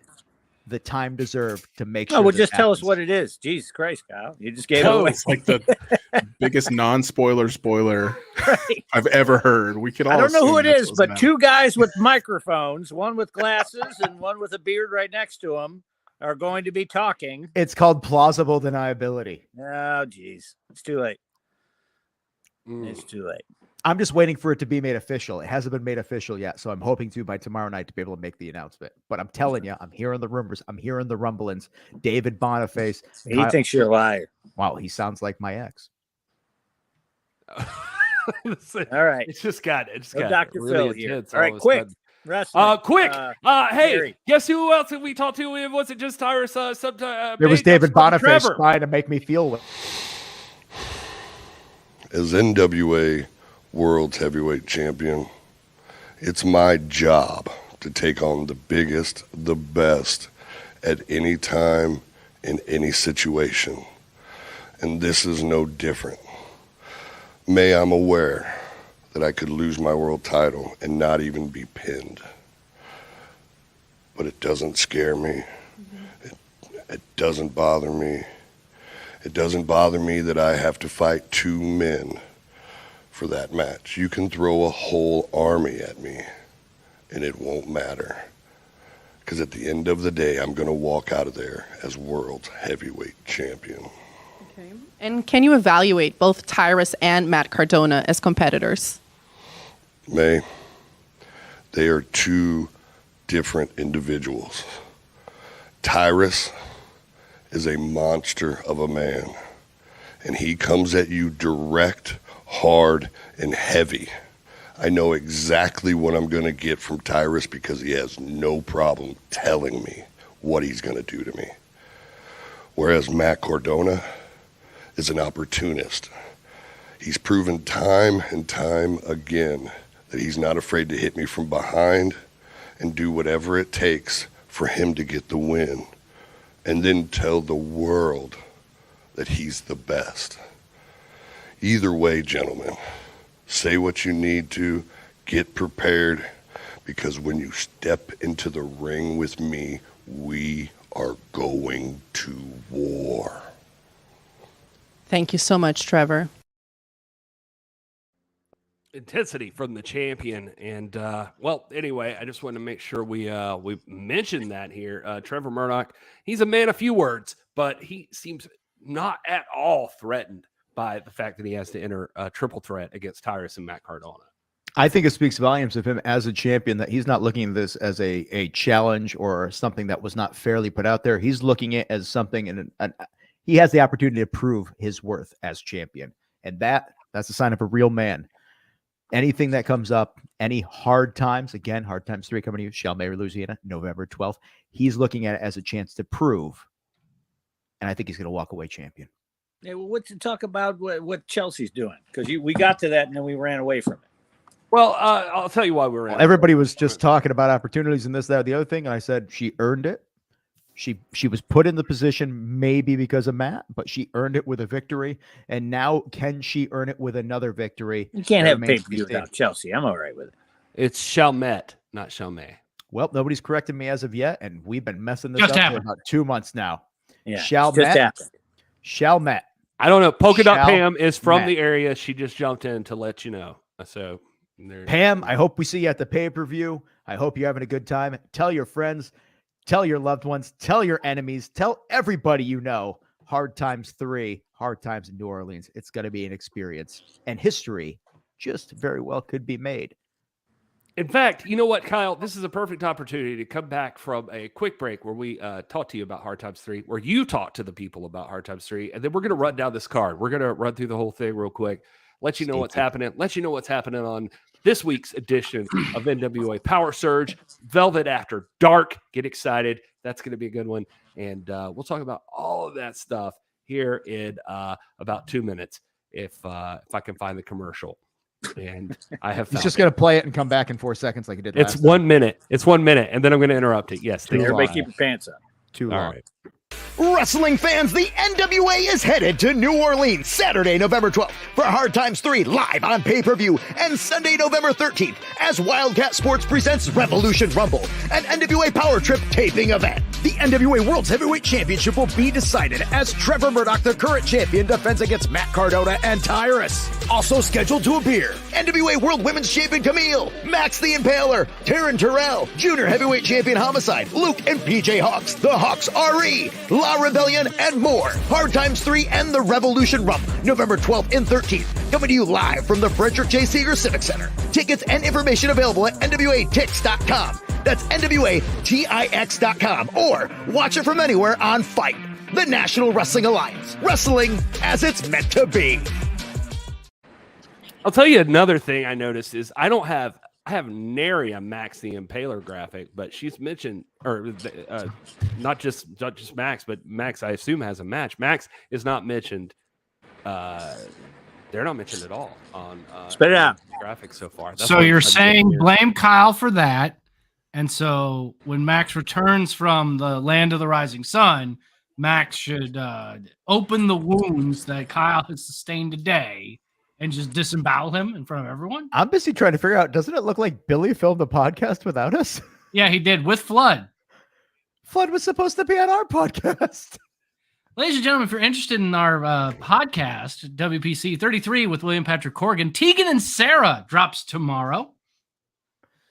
the time deserved to make sure.
No, well, just tell us what it is. Jesus Christ, Kyle. You just gave it away.
It's like the biggest non-spoiler spoiler I've ever heard. We could all.
I don't know who it
assume that's
is,
what's
but
gonna
two guys with microphones, one with glasses and one with a beard right next to him, are going to be talking.
It's called plausible deniability.
Oh, geez. It's too late. It's too late.
I'm just waiting for it to be made official. It hasn't been made official yet, so I'm hoping to by tomorrow night to be able to make the announcement. But I'm telling you, I'm hearing the rumors. I'm hearing the rumblings. David Boniface.
He thinks you're a liar.
Wow, he sounds like my ex.
All right.
It's just got
Dr.
really
Phil here.
intense
All right,
of a
quick.
sudden.
Wrestling.
Quick. Hey,
Gary.
guess who else did we talk to? Was it just Tyrus?
It was David Boniface trying to make me feel it.
As NWA World's Heavyweight Champion, it's my job to take on the biggest, the best, at any time, in any situation. And this is no different. May I'm aware that I could lose my world title and not even be pinned. But it doesn't scare me. It doesn't bother me. It doesn't bother me that I have to fight two men for that match. You can throw a whole army at me and it won't matter. Because at the end of the day, I'm going to walk out of there as world's heavyweight champion.
Okay. And can you evaluate both Tyrus and Matt Cardona as competitors?
May, they are two different individuals. Tyrus is a monster of a man, and he comes at you direct hard, and heavy. I know exactly what I'm going to get from Tyrus because he has no problem telling me what he's going to do to me. Whereas Matt Cardona is an opportunist. He's proven time and time again that he's not afraid to hit me from behind and do whatever it takes for him to get the win, and then tell the world that he's the best. Either way, gentlemen, say what you need to, get prepared, because when you step into the ring with me, we are going to war.
Thank you so much, Trevor.
Intensity from the champion. And well, anyway, I just wanted to make sure we mentioned that here. Trevor Murdoch, he's a man of few words, but he seems not at all threatened by the fact that he has to enter a triple threat against Tyrus and Matt Cardona.
I think it speaks volumes of him as a champion that he's not looking at this as a challenge or something that was not fairly put out there. He's looking at it as something, and he has the opportunity to prove his worth as champion. And that's a sign of a real man. Anything that comes up, any hard times, again, Hard Times 3 coming to you, Chalmette, Louisiana, November 12th. He's looking at it as a chance to prove. And I think he's going to walk away champion.
Yeah, well, what to talk about what Chelsea's doing? Because we got to that and then we ran away from it.
Well, I'll tell you why we ran.
Everybody was just talking about opportunities and this, that, or the other thing. And I said she earned it. She was put in the position maybe because of Matt, but she earned it with a victory. And now can she earn it with another victory?
You can't have pay-per-view without Chelsea. I'm all right with it.
It's Chalmette, not Chalmette.
Well, nobody's corrected me as of yet, and we've been messing this up for about 2 months now.
Yeah,
Chalmette.
I don't know. Polka Dot Pam is from the area. She just jumped in to let you know. So,
Pam, I hope we see you at the pay-per-view. I hope you're having a good time. Tell your friends, tell your loved ones, tell your enemies, tell everybody you know. Hard Times 3, Hard Times in New Orleans. It's going to be an experience, and history just very well could be made.
In fact, you know what, Kyle? This is a perfect opportunity to come back from a quick break where we talk to you about Hard Times 3, where you talk to the people about Hard Times 3, and then we're going to run down this card. We're going to run through the whole thing real quick, let you know what's happening, let you know what's happening on this week's edition of NWA Power Surge, Velvet After Dark. Get excited. That's going to be a good one. And we'll talk about all of that stuff here in about 2 minutes if I can find the commercial. And I have
He's just going to play it and come back in 4 seconds like he did last
time. 1 minute. It's 1 minute, and then I'm going to interrupt it. Yes.
Everybody keep your pants up.
Too long.
Right.
Wrestling fans, the NWA is headed to New Orleans Saturday, November 12th for Hard Times 3 live on pay-per-view, and Sunday, November 13th as Wildcat Sports presents Revolution Rumble, an NWA Power Trip taping event. The NWA World's Heavyweight Championship will be decided as Trevor Murdoch, the current champion, defends against Matt Cardona and Tyrus. Also scheduled to appear, NWA World Women's Champion Camille, Max the Impaler, Taryn Terrell, Junior Heavyweight Champion Homicide, Luke and PJ Hawks, the Hawks RE, La Rebellion, and more. Hard Times 3 and the Revolution Rumble, November 12th and 13th, coming to you live from the Frederick J. Seeger Civic Center. Tickets and information available at NWATix.com. That's NWATix.com, or watch it from anywhere on Fight, the National Wrestling Alliance. Wrestling as it's meant to be.
I'll tell you another thing I noticed is I have nary a Max the Impaler graphic, but she's mentioned, or not just Max, but Max I assume has a match. Max is not mentioned. They're not mentioned at all on
spit it out
graphics so far.
So you're saying blame Kyle for that, and so when Max returns from the land of the rising sun, Max should open the wounds that Kyle has sustained today and just disembowel him in front of everyone?
I'm busy trying to figure out, doesn't it look like Billy filmed the podcast without us?
Yeah, he did, with Flood.
Flood was supposed to be on our podcast.
Ladies and gentlemen, if you're interested in our podcast, WPC 33 with William Patrick Corgan, Tegan and Sarah drops tomorrow.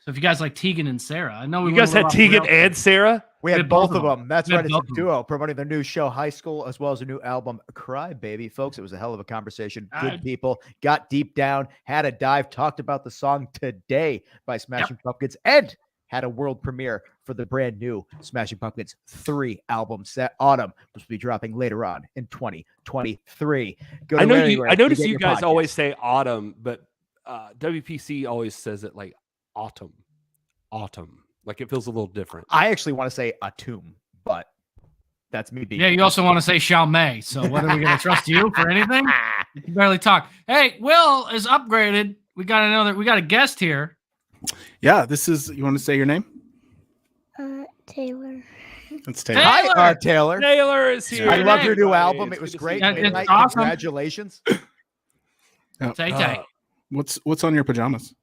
So if you guys like Tegan and Sarah, I know
you guys had Tegan and Sarah.
We had both of them. That's right. It's a duo promoting their new show, High School, as well as their new album, Cry Baby. Folks, it was a hell of a conversation. Good people. Got deep down, had a dive, talked about the song Today by Smashing Pumpkins, and had a world premiere for the brand new Smashing Pumpkins 3 album set Autumn, which will be dropping later on in 2023.
I notice you guys always say autumn, but WPC always says it like autumn. Like it feels a little different.
I actually want to say autumn, but that's me being.
Yeah, you also want to say shall may. So what are we going to trust you for anything? You can barely talk. Hey, Will is upgraded. We got a guest here.
Yeah, this is. You want to say your name?
Taylor.
It's Taylor.
Hi, Taylor.
Taylor is here.
I love your new album. It was great. Midnight.
Awesome.
Congratulations.
Tay.
What's on your pajamas?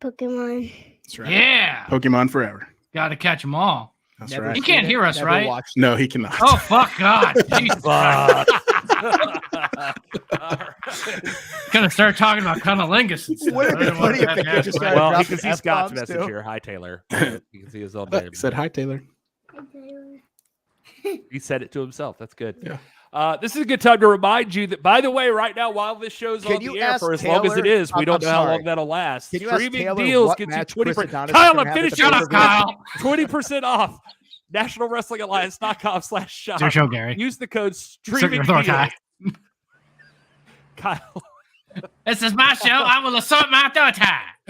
Pokemon.
That's right.
Yeah.
Pokemon forever.
Got to catch them all.
That's right.
He can't hear us, right?
No, he cannot.
Oh, fuck God. Jesus Christ. Gonna start talking about cunnilingus and stuff.
Wouldn't it be funny if they could just start
Well, you
dropping
can see Scott's
F-bombs,
message
too?
here. Hi, Taylor. You can see his own name.
Said hi, Taylor.
He said it to himself. That's good.
Yeah.
This is a good time to remind you that, by the way, right now, while this show's on the air for as long as it is, we don't know how long that'll last.
Can you ask
Streaming
Taylor
deals
what
gets you
match
20%.
Chris Adonis
Kyle,
is gonna
I'm
have at
finishing
the
up,
pay-per-view?
Kyle. 20% off. National Wrestling Alliance.com/shop.
It's your show, Gary.
Use the code
Circular
streaming
authority.
deals. Kyle.
This is my show. I will assert my authority.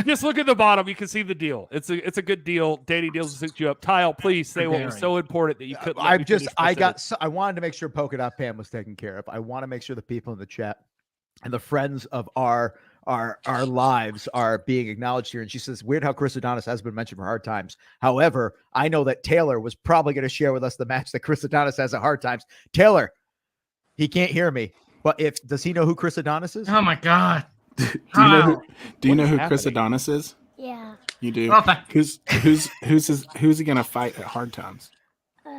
Just look at the bottom. You can see the deal. It's a good deal. Danny Dealz will hook you up. Tile, please say what was so important that you couldn't.
I wanted to make sure Polka Dot Pam was taken care of. I want to make sure the people in the chat and the friends of our lives are being acknowledged here. And she says, weird how Chris Adonis has been mentioned for Hard Times. However, I know that Taylor was probably going to share with us the match that Chris Adonis has at Hard Times. Taylor, he can't hear me, but does he know who Chris Adonis is?
Oh my God.
Do you know who Chris Adonis is?
Yeah.
You do.
Oh,
who's he gonna fight at Hard Times?
I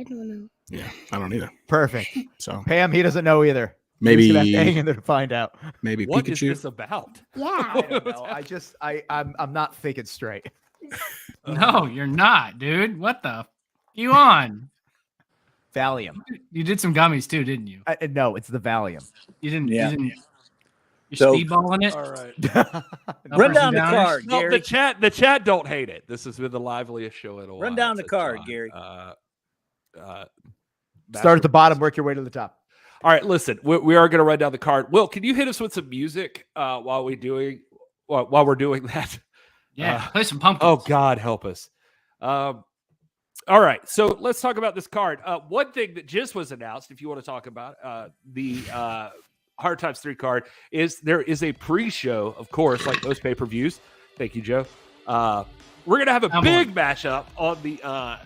don't know.
Yeah, I don't either.
Perfect.
So
Pam, he doesn't know either.
Maybe
He's gonna have to hang in there to find out.
Maybe
What
Pikachu.
is this about?
Yeah.
I don't know. I'm not thinking straight.
No, you're not, dude. What the? You on?
Valium.
You did some gummies too, didn't you?
No, it's the Valium.
You didn't.
Yeah.
You didn't. You're
So-
speedballing it.
All right.
Run down the card,
No,
Gary.
the chat don't hate it. This has been the liveliest show in a while.
Run down the
It's
card,
fun.
Gary.
Start at the bottom, work your way to the top.
All right, listen, we are going to run down the card. Will, can you hit us with some music while we're doing that?
Yeah, play some pumpkins.
Oh God, help us. All right, so let's talk about this card. One thing that just was announced, if you want to talk about the Hard Times 3 card, is there is a pre-show, of course, like most pay-per-views. Thank you, Joe. We're going to have a big matchup on the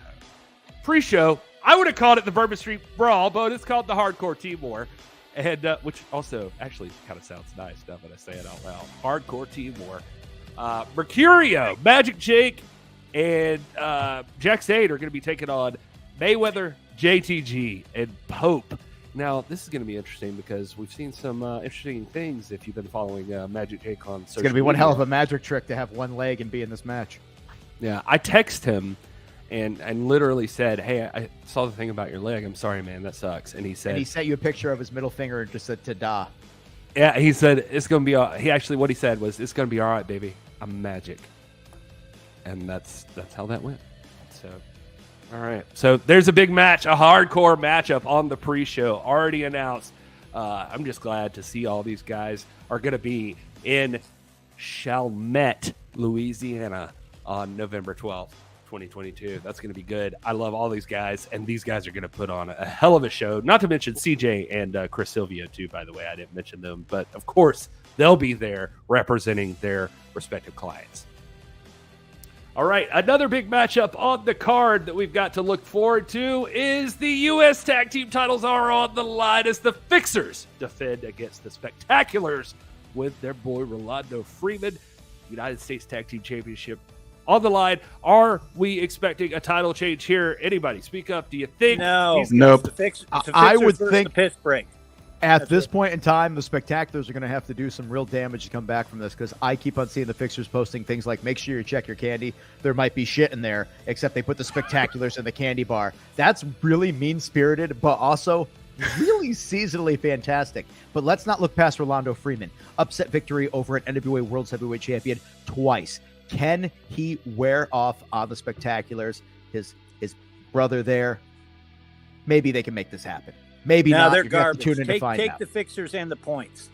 pre-show. I would have called it the Bourbon Street Brawl, but it's called the Hardcore Team War, and which also actually kind of sounds nice now that I say it out loud. Hardcore Team War. Mercurio, Magic Jake, and Jack Sade are going to be taking on Mayweather, JTG, and Pope. Now, this is going to be interesting because we've seen some interesting things if you've been following Magic Jake on social
It's going to be one
media.
hell of a magic trick to have one leg and be in this match.
Yeah, I text him and literally said, "Hey, I saw the thing about your leg. I'm sorry, man. That sucks." And he said,
And he sent you a picture of his middle finger and just said "ta-da."
"Yeah." He said, "It's gonna be." What he said was, "It's gonna be all right, baby. I'm Magic," and that's how that went. So, all right. So there's a big match, a hardcore matchup on the pre-show already announced. I'm just glad to see all these guys are gonna be in Chalmette, Louisiana, on November 12th. 2022. That's going to be good. I love all these guys, and these guys are going to put on a hell of a show. Not to mention CJ and Chris Silvio, too, by the way. I didn't mention them, but of course, they'll be there representing their respective clients. All right, another big matchup on the card that we've got to look forward to is the U.S. Tag Team titles are on the line as the Fixers defend against the Spectaculars with their boy Rolando Freeman. United States Tag Team Championship on the line. Are we expecting a title change here? Anybody speak up. Do you think?
No.
Nope.
The Fixers
I would
versus
think
the piss break.
at this point in time, the Spectaculars are going to have to do some real damage to come back from this, because I keep on seeing the Fixers posting things like, make sure you check your candy. There might be shit in there, except they put the Spectaculars in the candy bar. That's really mean-spirited, but also really seasonally fantastic. But let's not look past Rolando Freeman. Upset victory over an NWA World Heavyweight Champion twice. Can he wear off on the Spectaculars? His brother there. Maybe they can make this happen. Maybe
no,
not.
they're
You're gonna have to
garbage.
tune in to find
Take
out.
the fixers and the points.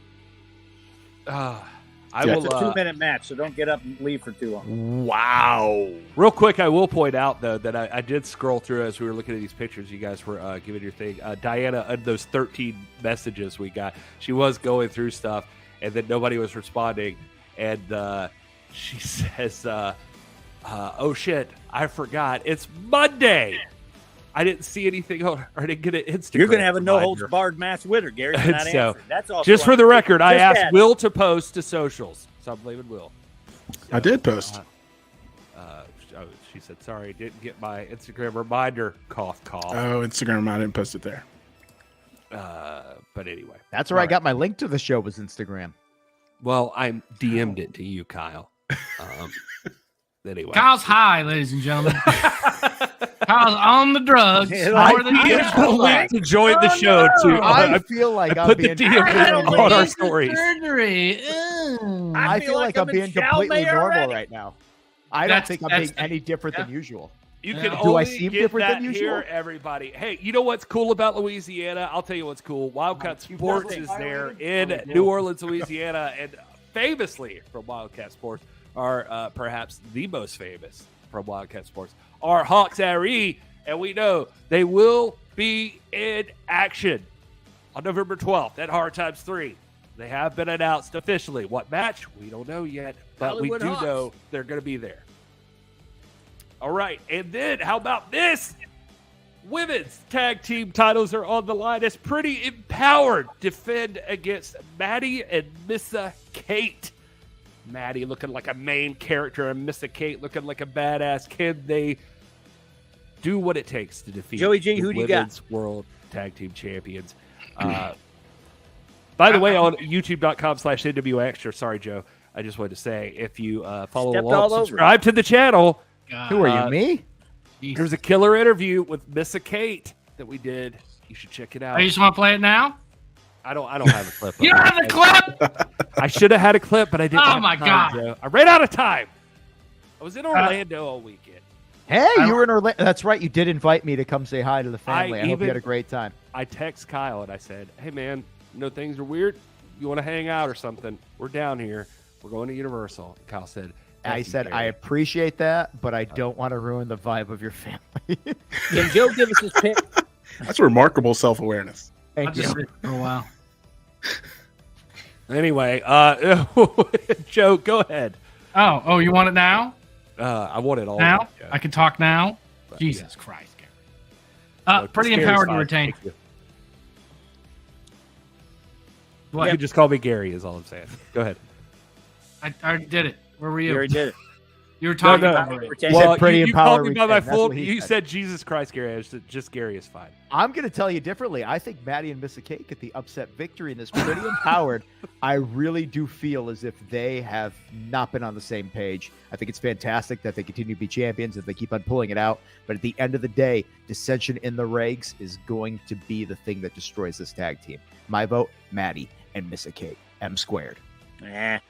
I will.
It's a 2-minute match, so don't get up and leave for too long.
Wow. Real quick, I will point out, though, that I did scroll through as we were looking at these pictures. You guys were giving your thing. Diana, those 13 messages we got, she was going through stuff, and then nobody was responding. And she says, oh, shit, I forgot. It's Monday. I didn't see anything or I didn't get an Instagram.
You're going to have a
reminder.
no-holds-barred match with her, Gary. You're not
So,
answering. That's all.
just for the record, I asked
that.
Will to post to socials. So I'm blaming Will.
I did post.
She said, sorry, didn't get my Instagram reminder. Cough, cough.
Oh, Instagram, I didn't post it there.
But anyway.
That's where I got my link to the show was Instagram.
Well, I DM'd it to you, Kyle. Anyway.
Kyle's high, ladies and gentlemen. Kyle's on the drugs.
To join the show, too.
I feel like
I
I'm
put the
being
DM on our stories.
Surgery.
I feel like I'm being completely normal
already.
right now. I don't think I'm being any different than usual.
You can
Do I
only
seem
get
different
that
than usual?
here, everybody. Hey, you know what's cool about Louisiana? I'll tell you what's cool. Wildcat Sports is there in New Orleans, Louisiana, and famously from Wildcat Sports are perhaps the most famous from Wildcat Sports are Hawks RE, and we know they will be in action on November 12th at Hard Times 3. They have been announced officially. What match? We don't know yet, but
Hollywood
we do
Hawks.
know they're going to be there. All right, and then how about this? Women's tag team titles are on the line as Pretty Empowered defend against Maddie and Missa Kate. Maddie looking like a main character and Missa Kate looking like a badass. Can they do what it takes to defeat
Joey G, who do you got?
Women's World Tag Team Champions? By the way, on youtube.com/NWA Extra, sorry, Joe, I just wanted to say, if you follow
Stepped
along,
all over.
subscribe to the channel.
Who are you, me?
There's a killer interview with Missa Kate that we did. You should check it out.
Oh, you just want to play it now?
I don't have a clip.
You don't have the clip?
I should have had a clip, but I didn't.
Oh,
have
my
time,
God.
Joe. I ran out of time. I was in Orlando all weekend.
Hey, you were in Orlando. That's right. You did invite me to come say hi to the family. I hope you
even-
had a great time.
I text Kyle and I said, "Hey man, you know things are weird. You want to hang out or something? We're down here. We're going to Universal." And Kyle said,
I
"F you,
said, I
Gary."
appreciate that, but I don't want to ruin the vibe of your family.
Can Joe give us his pick?
That's remarkable self-awareness.
I'll
Thank
just
you.
sit for a while.
Anyway, Joe, go ahead.
Oh, you want it now?
I want it all
Now?
night, Joe.
I can talk now? Jesus Christ, Gary. Pretty
Gary's
empowered to
fine.
retain.
Thank you.
What?
You can just call me Gary is all I'm saying. Go ahead.
I already did it. Where were you?
Gary did it.
You were talking
No.
about it.
Retain.
Well, pretty
you called me
empowered
by my
retain. That's
full.
what he
You
said.
said Jesus Christ, Gary. I said just Gary is fine.
I'm going to tell you differently. I think Maddie and Missa Kate get the upset victory in this. Pretty empowered. I really do feel as if they have not been on the same page. I think it's fantastic that they continue to be champions, that they keep on pulling it out. But at the end of the day, dissension in the regs is going to be the thing that destroys this tag team. My vote, Maddie and Missa Kate. M squared.
Nah.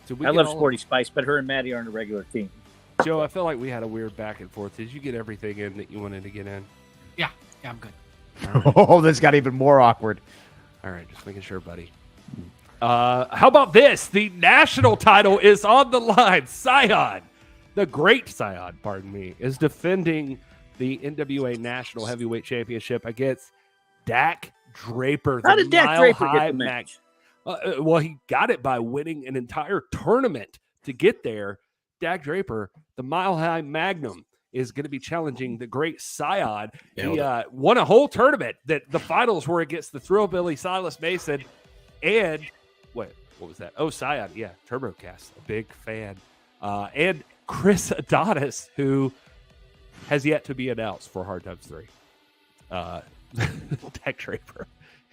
Did we
I
get
love
all-
Sporty Spice, but her and Maddie aren't a regular team.
Joe, I feel like we had a weird back and forth. Did you get everything in that you wanted to get in?
Yeah, I'm good.
Oh, this got even more awkward.
All right, just making sure, buddy. How about this? The national title is on the line. Scion, the great Scion, pardon me, is defending the NWA National Heavyweight Championship against Dak Draper.
How
the
did Dak
Mile
Draper
High
get the match?
well, he got it by winning an entire tournament to get there. Dak Draper, the Mile High Magnum, is going to be challenging the great Scion. He won a whole tournament that the finals were against the Thrillbilly Silas Mason and what was that? Oh, Scion, yeah, TurboCast, a big fan, and Chris Adonis, who has yet to be announced for Hard Times 3. Dak Draper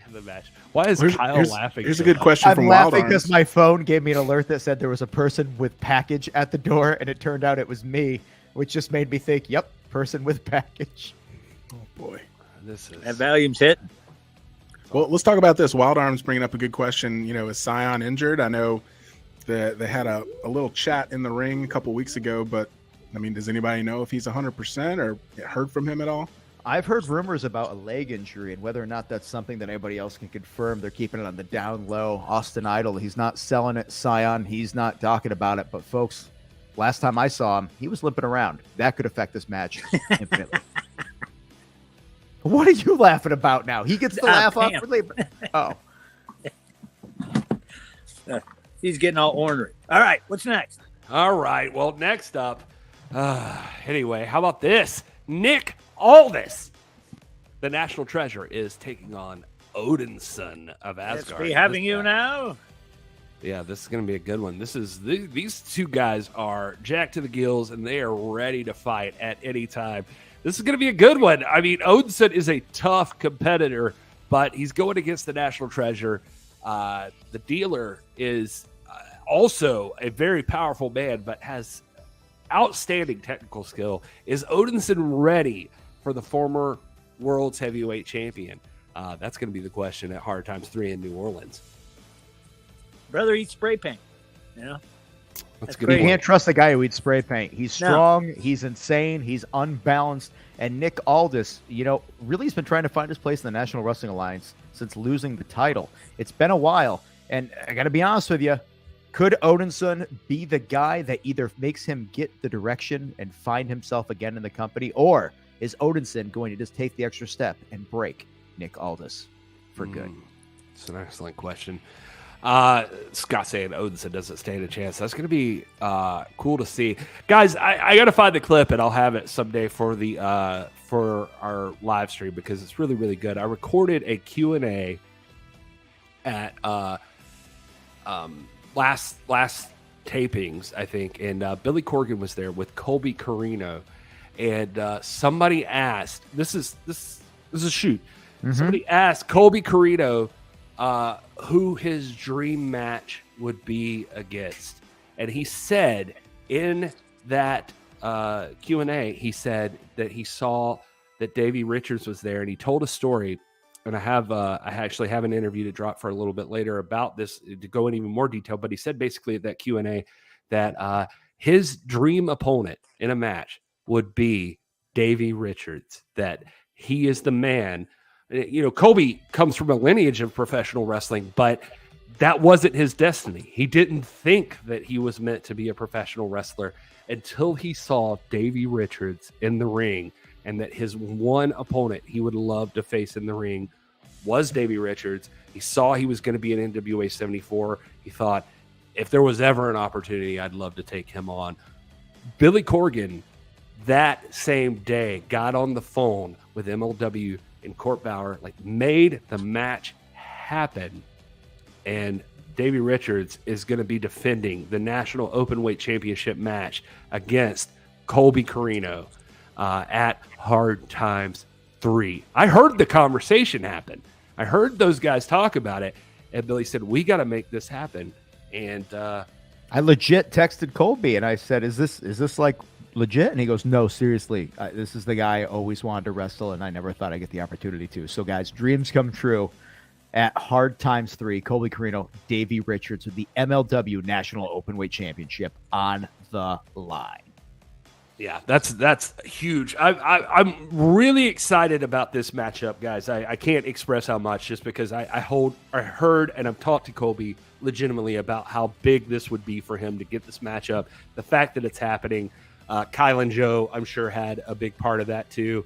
in the match. Why is Kyle laughing?
Here's
so
a good
much?
question
I'm
from Wild
laughing
Arms.
because my phone gave me an alert that said there was a person with package at the door, and it turned out it was me, which just made me think, yep, person with package.
Oh, boy.
That volume's hitting.
Well, let's talk about this. Wild Arms bringing up a good question. You know, is Scion injured? I know that they had a little chat in the ring a couple weeks ago, but I mean, does anybody know if he's 100% or heard from him at all?
I've heard rumors about a leg injury, and whether or not that's something that anybody else can confirm. They're keeping it on the down low. Austin Idol, he's not selling it. Scion, he's not talking about it. But folks, last time I saw him, he was limping around. That could affect this match infinitely. What are you laughing about now? He gets to laugh awkwardly. Oh.
He's getting all ornery. All right, what's next?
All right, well, next up, anyway, how about this? Nick Aldis, the National Treasure, is taking on Odinson of Asgard.
Let's be having you now.
Yeah, this is going to be a good one. These two guys are jacked to the gills, and they are ready to fight at any time. This is going to be a good one. I mean, Odinson is a tough competitor, but he's going against the National Treasure. The dealer is also a very powerful man, but has outstanding technical skill. Is Odinson ready for the former World's Heavyweight Champion? That's going to be the question at Hard Times 3 in New Orleans.
Brother eats spray paint. Yeah.
That's good. You can't trust the guy who eats spray paint. He's strong. No. He's insane. He's unbalanced. And Nick Aldis, you know, really has been trying to find his place in the National Wrestling Alliance since losing the title. It's been a while. And I got to be honest with you. Could Odinson be the guy that either makes him get the direction and find himself again in the company, or is Odinson going to just take the extra step and break Nick Aldis for good?
It's an excellent question. Scott saying Odinson doesn't stand a chance. That's going to be cool to see. Guys, I got to find the clip, and I'll have it someday for for our live stream because it's really, really good. I recorded a Q&A at last tapings, I think, and Billy Corgan was there with Colby Carino, and somebody asked, this is a shoot. Mm-hmm. Somebody asked Colby Carino who his dream match would be against, and he said in that Q&A, he said that he saw that Davey Richards was there, and he told a story. And I actually have an interview to drop for a little bit later about this to go in even more detail. But he said basically at that Q&A that his dream opponent in a match would be Davey Richards, that he is the man. You know, Colby comes from a lineage of professional wrestling, but that wasn't his destiny. He didn't think that he was meant to be a professional wrestler until he saw Davey Richards in the ring, and that his one opponent he would love to face in the ring was Davey Richards. He saw he was going to be an NWA 74. He thought, if there was ever an opportunity, I'd love to take him on. Billy Corgan, that same day, got on the phone with MLW and Court Bauer, made the match happen. And Davey Richards is going to be defending the National Openweight Championship match against Colby Carino at Hard Times 3. I heard the conversation happen. I heard those guys talk about it, and Billy said, we got to make this happen. And
I legit texted Colby, and I said, is this like legit? And he goes, no, seriously, this is the guy I always wanted to wrestle, and I never thought I'd get the opportunity to. So guys, dreams come true at Hard Times 3. Colby Carino, Davey Richards with the MLW National Openweight Championship on the line.
Yeah, that's huge. I'm really excited about this matchup, guys. I can't express how much, just because I heard and I've talked to Colby legitimately about how big this would be for him to get this matchup. The fact that it's happening, Kyle and Joe, I'm sure, had a big part of that too,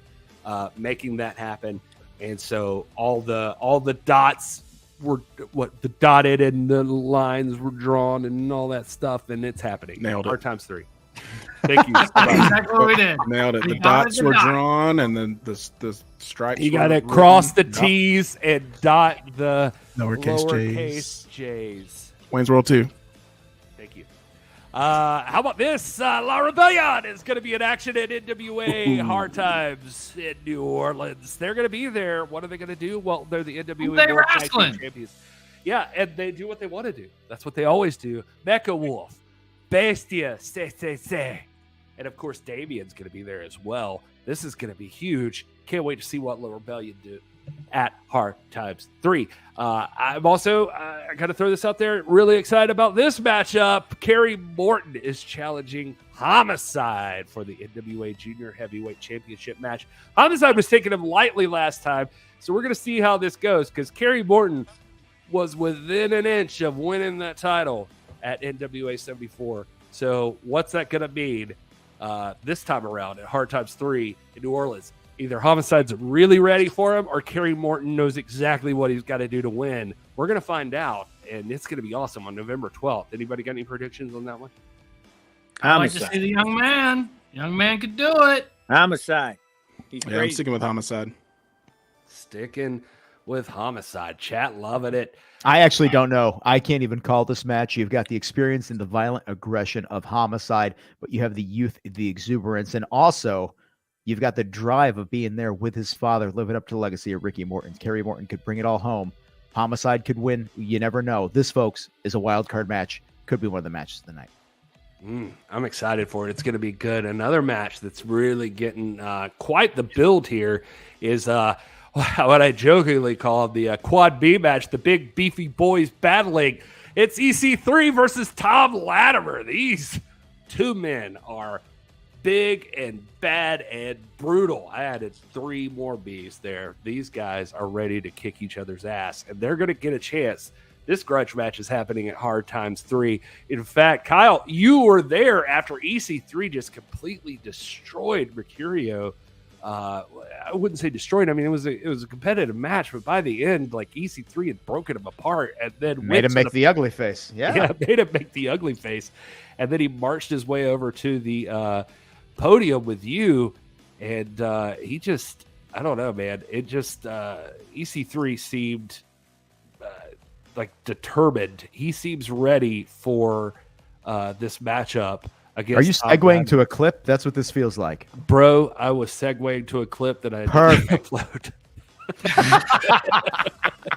making that happen. And so all the dots were dotted and the lines were drawn and all that stuff, and it's happening.
Nailed it.
Hard Times 3. Thank you.
Exactly what we did.
Nailed it. The dots were drawn, and then the stripes.
You got to cross the T's and dot the
lowercase
J's.
Wayne's World 2.
Thank you. How about this? La Rebellion is going to be in action at NWA Hard Times in New Orleans. They're going to be there. What are they going to do? Well, they're the NWA World Tag Team Champions. Yeah, and they do what they want to do. That's what they always do. Mecha Wolf, Bestia, say. And of course, Damien's going to be there as well. This is going to be huge. Can't wait to see what Low Rebellion do at Hard Times 3. I'm also, I got to throw this out there, really excited about this matchup. Kerry Morton is challenging Homicide for the NWA Junior Heavyweight Championship match. Homicide was taking him lightly last time, so we're going to see how this goes, because Kerry Morton was within an inch of winning that title at NWA 74. So what's that going to mean this time around at Hard Times 3 in New Orleans? Either Homicide's really ready for him or Kerry Morton knows exactly what he's got to do to win. We're going to find out, and it's going to be awesome on November 12th. Anybody got any predictions on that one?
I like to see the young man. Young man could do it.
Homicide. He's
I'm sticking with Homicide.
Sticking with Homicide. Chat loving it.
I actually don't know. I can't even call this match. You've got the experience and the violent aggression of Homicide, but you have the youth, the exuberance, and also you've got the drive of being there with his father, living up to the legacy of Ricky Morton. Kerry Morton could bring it all home. Homicide could win. You never know. This, folks, is a wild card match. Could be one of the matches of the night.
I'm excited for it. It's going to be good. Another match that's really getting quite the build here is what I jokingly call the Quad B match, the big beefy boys battling. It's EC3 versus Tom Latimer. These two men are big and bad and brutal. I added 3 more B's there. These guys are ready to kick each other's ass, and they're going to get a chance. This grudge match is happening at Hard Times 3. In fact, Kyle, you were there after EC3 just completely destroyed Mercurio. I wouldn't say destroyed. I mean, it was a competitive match, but by the end, like EC3 had broken him apart and then
made him make the ugly face. Yeah,
made him make the ugly face, and then he marched his way over to the podium with you, and he just, I don't know, man. It just EC3 seemed like determined. He seems ready for this matchup against.
Are you segueing to a clip? That's what this feels like,
bro. I was segueing to a clip that I didn't upload.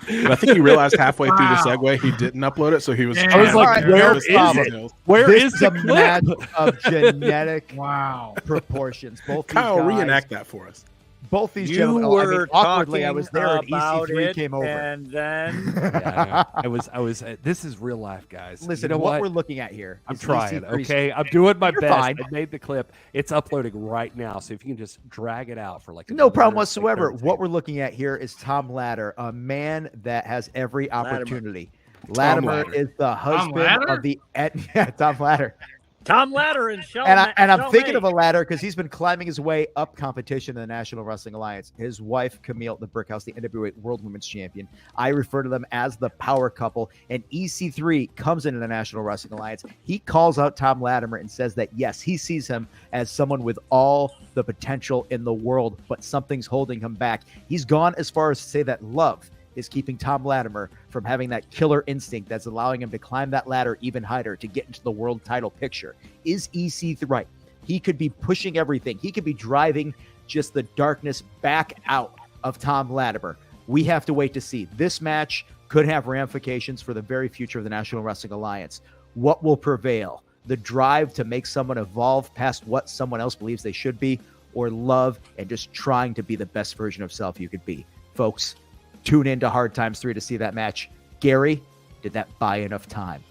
I think he realized halfway through the segue he didn't upload it, so he was.
I was like, "Where is it? Where is the clip?"
Match of genetic
proportions.
Both
Kyle,
these guys,
reenact that for us.
Both these
You
gentlemen.
were
awkwardly, I was there, and
about
EC3
it,
came over,
and then
I was. This is real life, guys.
Listen
You know
to what we're looking at here.
I'm
is
trying.
EC3 's
Okay, I'm doing my
You're
best.
fine.
I made the clip. It's uploading right now, so if you can just drag it out for like
No problem
another,
whatsoever.
like,
What we're looking at here is Tom Ladder, a man that has every opportunity. Latimer is the husband of the Tom Ladder.
Tom Ladder and Sean.
And I'm thinking of a ladder because he's been climbing his way up competition in the National Wrestling Alliance. His wife, Camille the Brickhouse, the NWA World Women's Champion. I refer to them as the power couple. And EC3 comes into the National Wrestling Alliance. He calls out Tom Latimer and says that, yes, he sees him as someone with all the potential in the world, but something's holding him back. He's gone as far as to say that love is keeping Tom Latimer from having that killer instinct that's allowing him to climb that ladder even higher to get into the world title picture. Is EC3 right? He could be pushing everything. He could be driving just the darkness back out of Tom Latimer. We have to wait to see. This match could have ramifications for the very future of the National Wrestling Alliance. What will prevail? The drive to make someone evolve past what someone else believes they should be, or love and just trying to be the best version of self you could be? Folks, tune in to Hard Times 3 to see that match. Gary, did that buy enough time?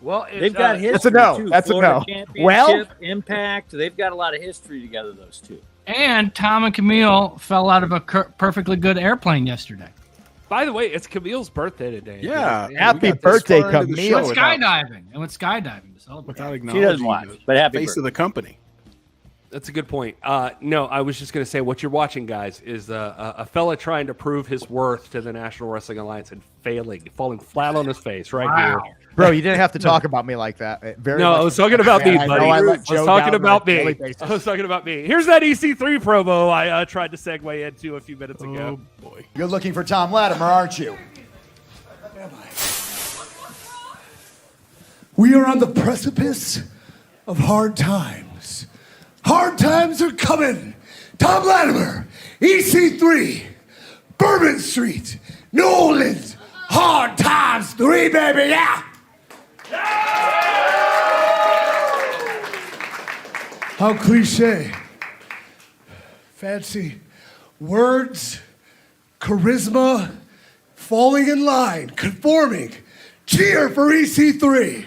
Well, they've got history.
That's a no.
Too.
That's
Florida
a no.
Championship,
Well,
Impact. They've got a lot of history together. Those two.
And Tom and Camille fell out of a perfectly good airplane yesterday.
By the way, it's Camille's birthday today.
Yeah.
Happy birthday, Camille.
Went skydiving. I went skydiving to celebrate.
Without
She
acknowledging
doesn't watch,
the
but happy
face
birthday.
of the company.
That's a good point. No, I was just going to say what you're watching, guys, is a fella trying to prove his worth to the National Wrestling Alliance and falling flat on his face right here.
Bro, you didn't have to talk about me like that.
No, I was talking about me, buddy. I was talking about me.
I
I was talking about me. Here's that EC3 promo I tried to segue into a few minutes ago.
Oh, boy.
You're looking for Tom Latimer, aren't you? We are on the precipice of hard times. Hard times are coming. Tom Latimer, EC3, Bourbon Street, New Orleans. Hard times 3, baby, yeah! How cliche. Fancy words, charisma, falling in line, conforming. Cheer for EC3.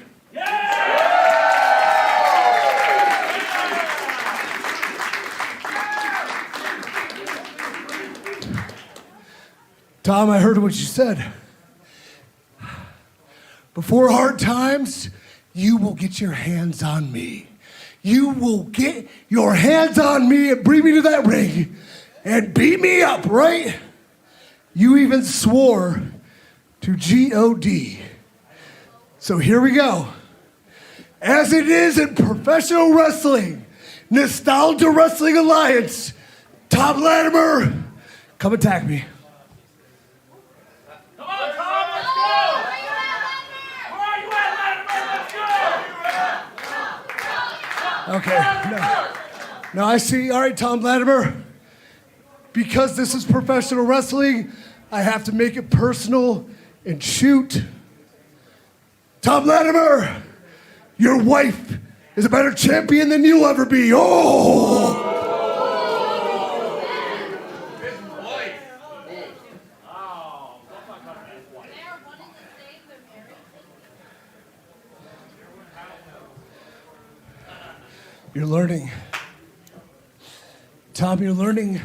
Tom, I heard what you said. Before Hard Times, you will get your hands on me. You will get your hands on me and bring me to that ring and beat me up, right? You even swore to G-O-D. So here we go. As it is in professional wrestling, Nostalgia Wrestling Alliance, Tom Latimer, come attack me. Okay, now I see. All right, Tom Latimer, because this is professional wrestling, I have to make it personal and shoot. Tom Latimer, your wife is a better champion than you'll ever be. Oh! You're learning. Tom, you're learning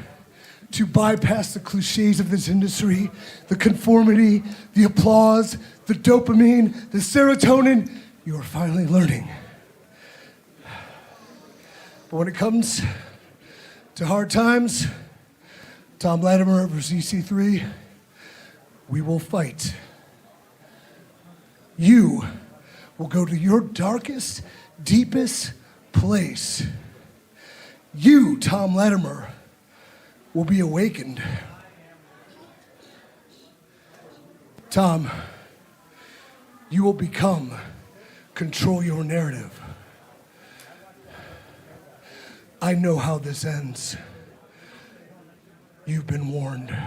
to bypass the cliches of this industry, the conformity, the applause, the dopamine, the serotonin. You are finally learning. But when it comes to Hard Times, Tom Latimer versus EC3, we will fight. You will go to your darkest, deepest place. You, Tom Latimer, will be awakened. Tom, you will control your narrative. I know how this ends. You've been warned.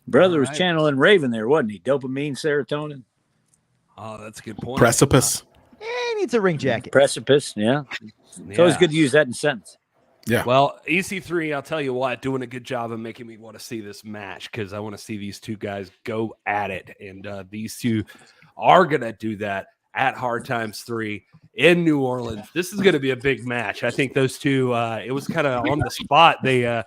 Brother was channeling Raven there, wasn't he? Dopamine, serotonin.
Oh, that's a good point.
Precipice.
He needs a ring jacket.
Precipice, yeah. It's always good to use that in a sentence.
Yeah.
Well, EC3, I'll tell you what, doing a good job of making me want to see this match because I want to see these two guys go at it. And these two are going to do that at Hard Times 3 in New Orleans. This is going to be a big match. I think those two, it was kind of on the spot. They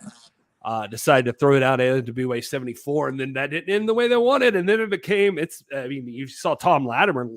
decided to throw it out at NWA 74, and then that didn't end the way they wanted. And then it became, you saw Tom Latimer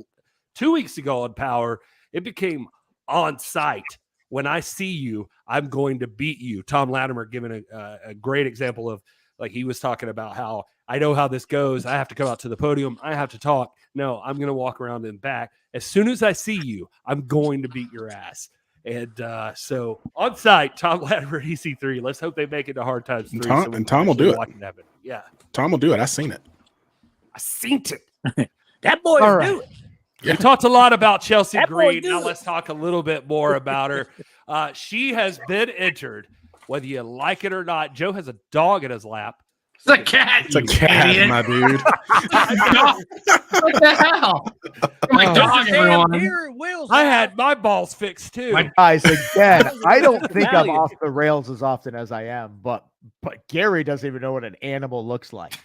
2 weeks ago on Power. It became on site. When I see you, I'm going to beat you. Tom Latimer giving a great example of, like, he was talking about how I know how this goes. I have to come out to the podium. I have to talk. No, I'm going to walk around and back. As soon as I see you, I'm going to beat your ass. And so on site, Tom Latimer, EC3. Let's hope they make it to Hard Times 3.
And Tom will do it.
Yeah.
Tom will do it. I've seen it.
That boy will do it.
We talked a lot about Chelsea Green. Now let's talk a little bit more about her. She has been entered, whether you like it or not. Joe has a dog in his lap.
It's a cat.
It's a cat,
idiot.
my dude.
What the hell? My dog, everyone.
I had my balls fixed too.
Guys, again, I don't think I'm off the rails as often as I am, but Gary doesn't even know what an animal looks like.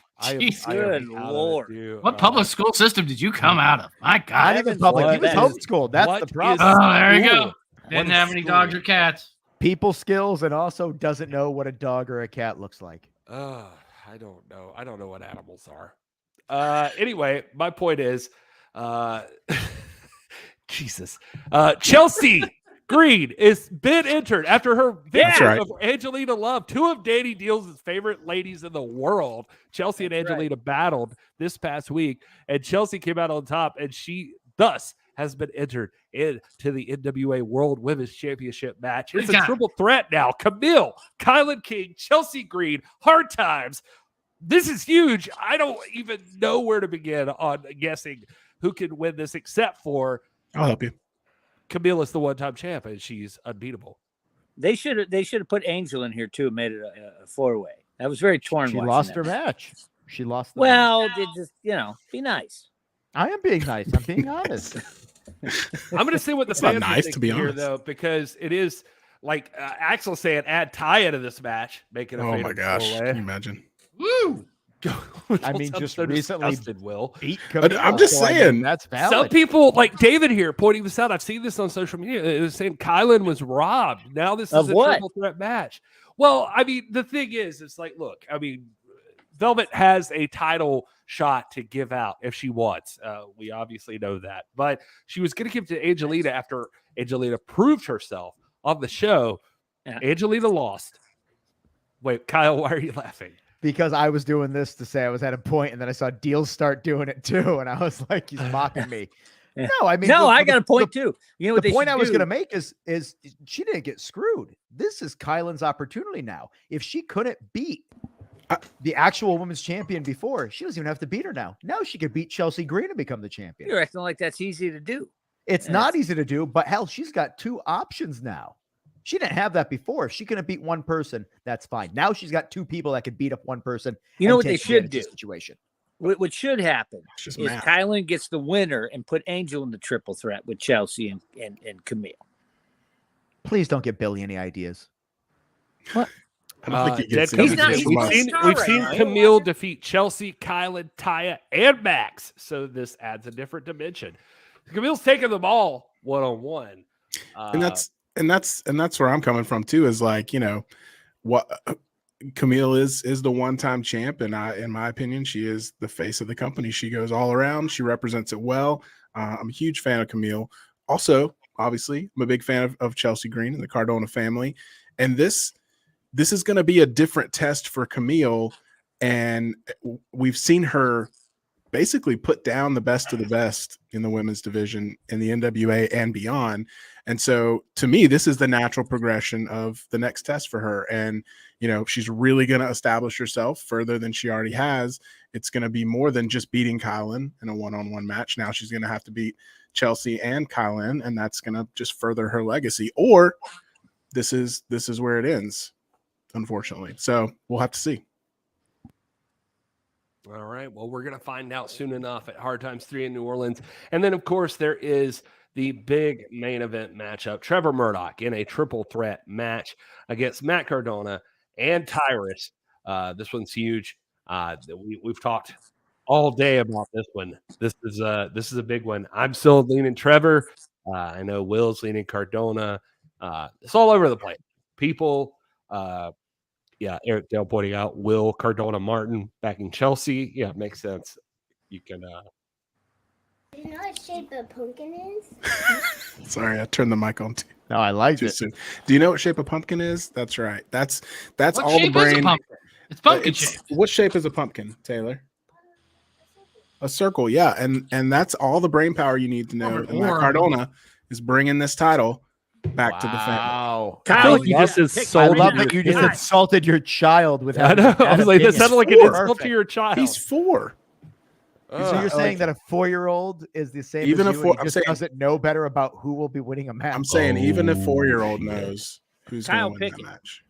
Good
Lord.
What public school system did you come out of? My God.
Not even public. He was homeschooled. That's the problem.
Oh, there you go. Didn't have any dogs or cats.
People skills, and also doesn't know what a dog or a cat looks like.
I don't know. I don't know what animals are. Anyway, my point is, Jesus, Chelsea Green is been entered after her victory of Angelina Love, two of Danny Dealz' favorite ladies in the world. Chelsea and Angelina battled this past week, and Chelsea came out on top, and she thus has been entered into the NWA World Women's Championship match. It's a triple threat now. Camille, Kylan King, Chelsea Green, Hard Times. This is huge. I don't even know where to begin on guessing who can win this, except for
I'll help you.
Camille is the one-time champ, and she's unbeatable.
They should have put Angel in here too and made it a four-way. I was very torn.
She lost her match. She lost.
Well, just be nice.
I am being nice. I'm being honest.
I'm going to see what the
It's not
fans
nice,
think
to be
here,
honest.
though, because it is like Axel saying, add Taya to this match, making a
Oh
fatal
my gosh,
four-way.
can you imagine?
Woo!
I mean,
I'm
just
so
recently
disgusted, Will.
beat
I'm
Camille,
just
so I mean,
saying.
that's valid.
Some people, like David here, pointing this out. I've seen this on social media. It was saying Kylan was robbed. Now this is
Of
a
what?
triple threat match. Well, I mean, the thing is, it's like, look, I mean, Velvet has a title shot to give out if she wants. We obviously know that. But she was going to give to Angelina after Angelina proved herself on the show.
Yeah.
Angelina lost. Wait, Kyle, why are you laughing?
Because I was doing this to say I was at a point, and then I saw Dealz start doing it too, and I was like, he's mocking me.
Yeah.
No, I mean,
No, I got a point too. You know what
the
they
point
should
I was
do?
going to make is she didn't get screwed. This is Kylan's opportunity now. If she couldn't beat the actual women's champion before, she doesn't even have to beat her now. Now she could beat Chelsea Green and become the champion.
You're acting like that's easy to do.
It's not easy to do, but hell, she's got two options now. She didn't have that before. If she couldn't beat one person, that's fine. Now she's got two people that could beat up one person.
You know
and
what they
take
should
advantage of
do?
the situation.
What should happen
just
is
math.
Kylan gets the winner and put Angel in the triple threat with Chelsea and Camille.
Please don't give Billy any ideas.
What?
I don't think he gets
Dead
it.
Comes
he's
We've
not a
seen,
star
we've
right
seen
now.
Camille defeat Chelsea, Kylan, Taya, and Max. So this adds a different dimension. Camille's taking them all one-on-one.
And that's where I'm coming from too, is like, you know, what Camille is the one-time champ, and in my opinion, she is the face of the company. She goes all around, she represents it well. I'm a huge fan of Camille. Also, obviously, I'm a big fan of Chelsea Green and the Cardona family. And this is going to be a different test for Camille, and we've seen her basically put down the best of the best in the women's division in the NWA and beyond. And so to me, this is the natural progression of the next test for her. And, you know, she's really going to establish herself further than she already has. It's going to be more than just beating Kylan in a one-on-one match. Now she's going to have to beat Chelsea and Kylan, and that's going to just further her legacy. Or this is where it ends, unfortunately. So we'll have to see.
All right. Well, we're going to find out soon enough at Hard Times 3 in New Orleans. And then, of course, there is the big main event matchup. Trevor Murdoch in a triple threat match against Matt Cardona and Tyrus. This one's huge. We've talked all day about this one. This is a big one. I'm still leaning Trevor. I know Will's leaning Cardona. It's all over the place. People, yeah, Eric Dale pointing out Wil Cardona Martin backing Chelsea. Yeah, it makes sense. You can.
Do you know what shape a pumpkin is?
Sorry, I turned the mic on too.
No, I liked it.
Soon. Do you know what shape a pumpkin is? That's right. That's
What
all the
shape is a
brain.
pumpkin? It's pumpkin shape.
What shape is a pumpkin, Taylor? A circle, yeah, and that's all the brain power you need to know. And Matt Cardona is bringing this title back to the family.
Wow.
I feel like you just
I
insulted
love
your
that you just
kid.
insulted your child with
I know. I was like, that sounded like an insult to your child.
He's 4.
So you're saying that a 4-year-old is the same
Even
as
a
you,
four-
and he
I'm
just
saying-
doesn't know better about who will be winning a match?
I'm saying even a 4-year-old knows who's
Kyle,
going to win
pick
that
it.
match.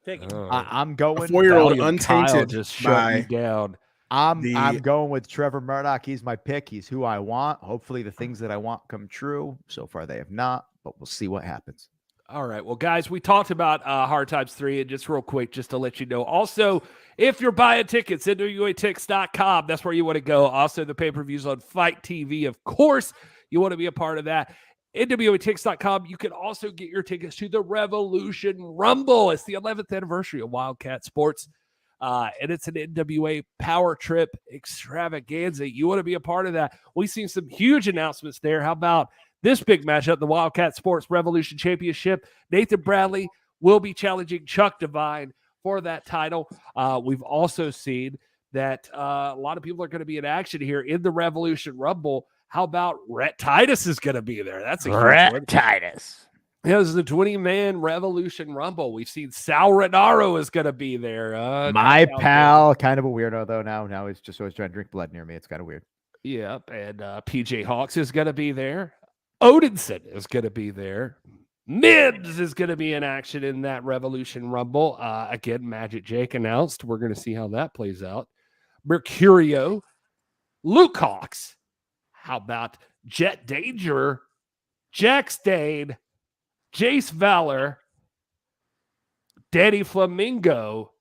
Pick it.
I'm going.
A 4-year-old
Valiant Kyle
untainted
just shut
by
you down.
I'm going with Trevor Murdoch. He's my pick. He's who I want. Hopefully the things that I want come true. So far they have not, but we'll see what happens.
All right. Well, guys, we talked about Hard Times 3, and just real quick, just to let you know. Also, if you're buying tickets, NWATix.com, that's where you want to go. Also, the pay-per-views on Fight TV, of course, you want to be a part of that. NWATix.com, you can also get your tickets to the Revolution Rumble. It's the 11th anniversary of Wildcat Sports, and it's an NWA Power Trip extravaganza. You want to be a part of that. We've seen some huge announcements there. How about this big matchup, the Wildcat Sports Revolution Championship? Nathan Bradley will be challenging Chuck Divine for that title. We've also seen that a lot of people are going to be in action here in the Revolution Rumble. How about Rhett Titus is going to be there? That's a huge one.
Titus.
Yeah, this is the 20-man Revolution Rumble. We've seen Sal Renaro is going to be there.
My pal, kind of a weirdo though. Now he's just always trying to drink blood near me. It's kind of weird.
Yep, and PJ Hawks is going to be there. Odinson is going to be there. Mibbs is going to be in action in that Revolution Rumble. Again, Magic Jake announced. We're going to see how that plays out. Mercurio, Luke Hawks. How about Jet Danger, Jax Dane, Jace Valor, Danny Flamingo,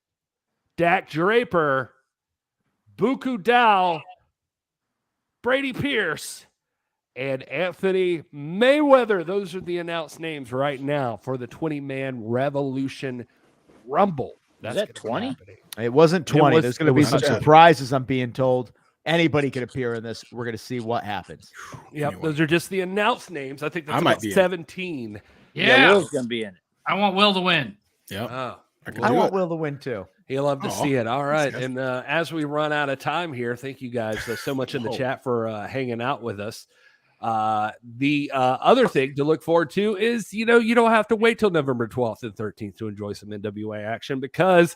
Dak Draper, Buku Dow, Brady Pierce, and Anthony Mayweather. Those are the announced names right now for the 20-man Revolution Rumble.
Is that 20?
It wasn't 20. There's going to be some
10.
surprises, I'm being told. Anybody could appear in this. We're going to see what happens.
Yep, those are just the announced names. I think that's
might
about
be in it.
17.
Yeah.
Will's going to be in it.
I want Will to win.
Yep.
Oh,
I want Will to win too.
he'll love to see it. All right. And as we run out of time here, thank you guys so much in the chat for hanging out with us. The other thing to look forward to is, you don't have to wait till November 12th and 13th to enjoy some NWA action, because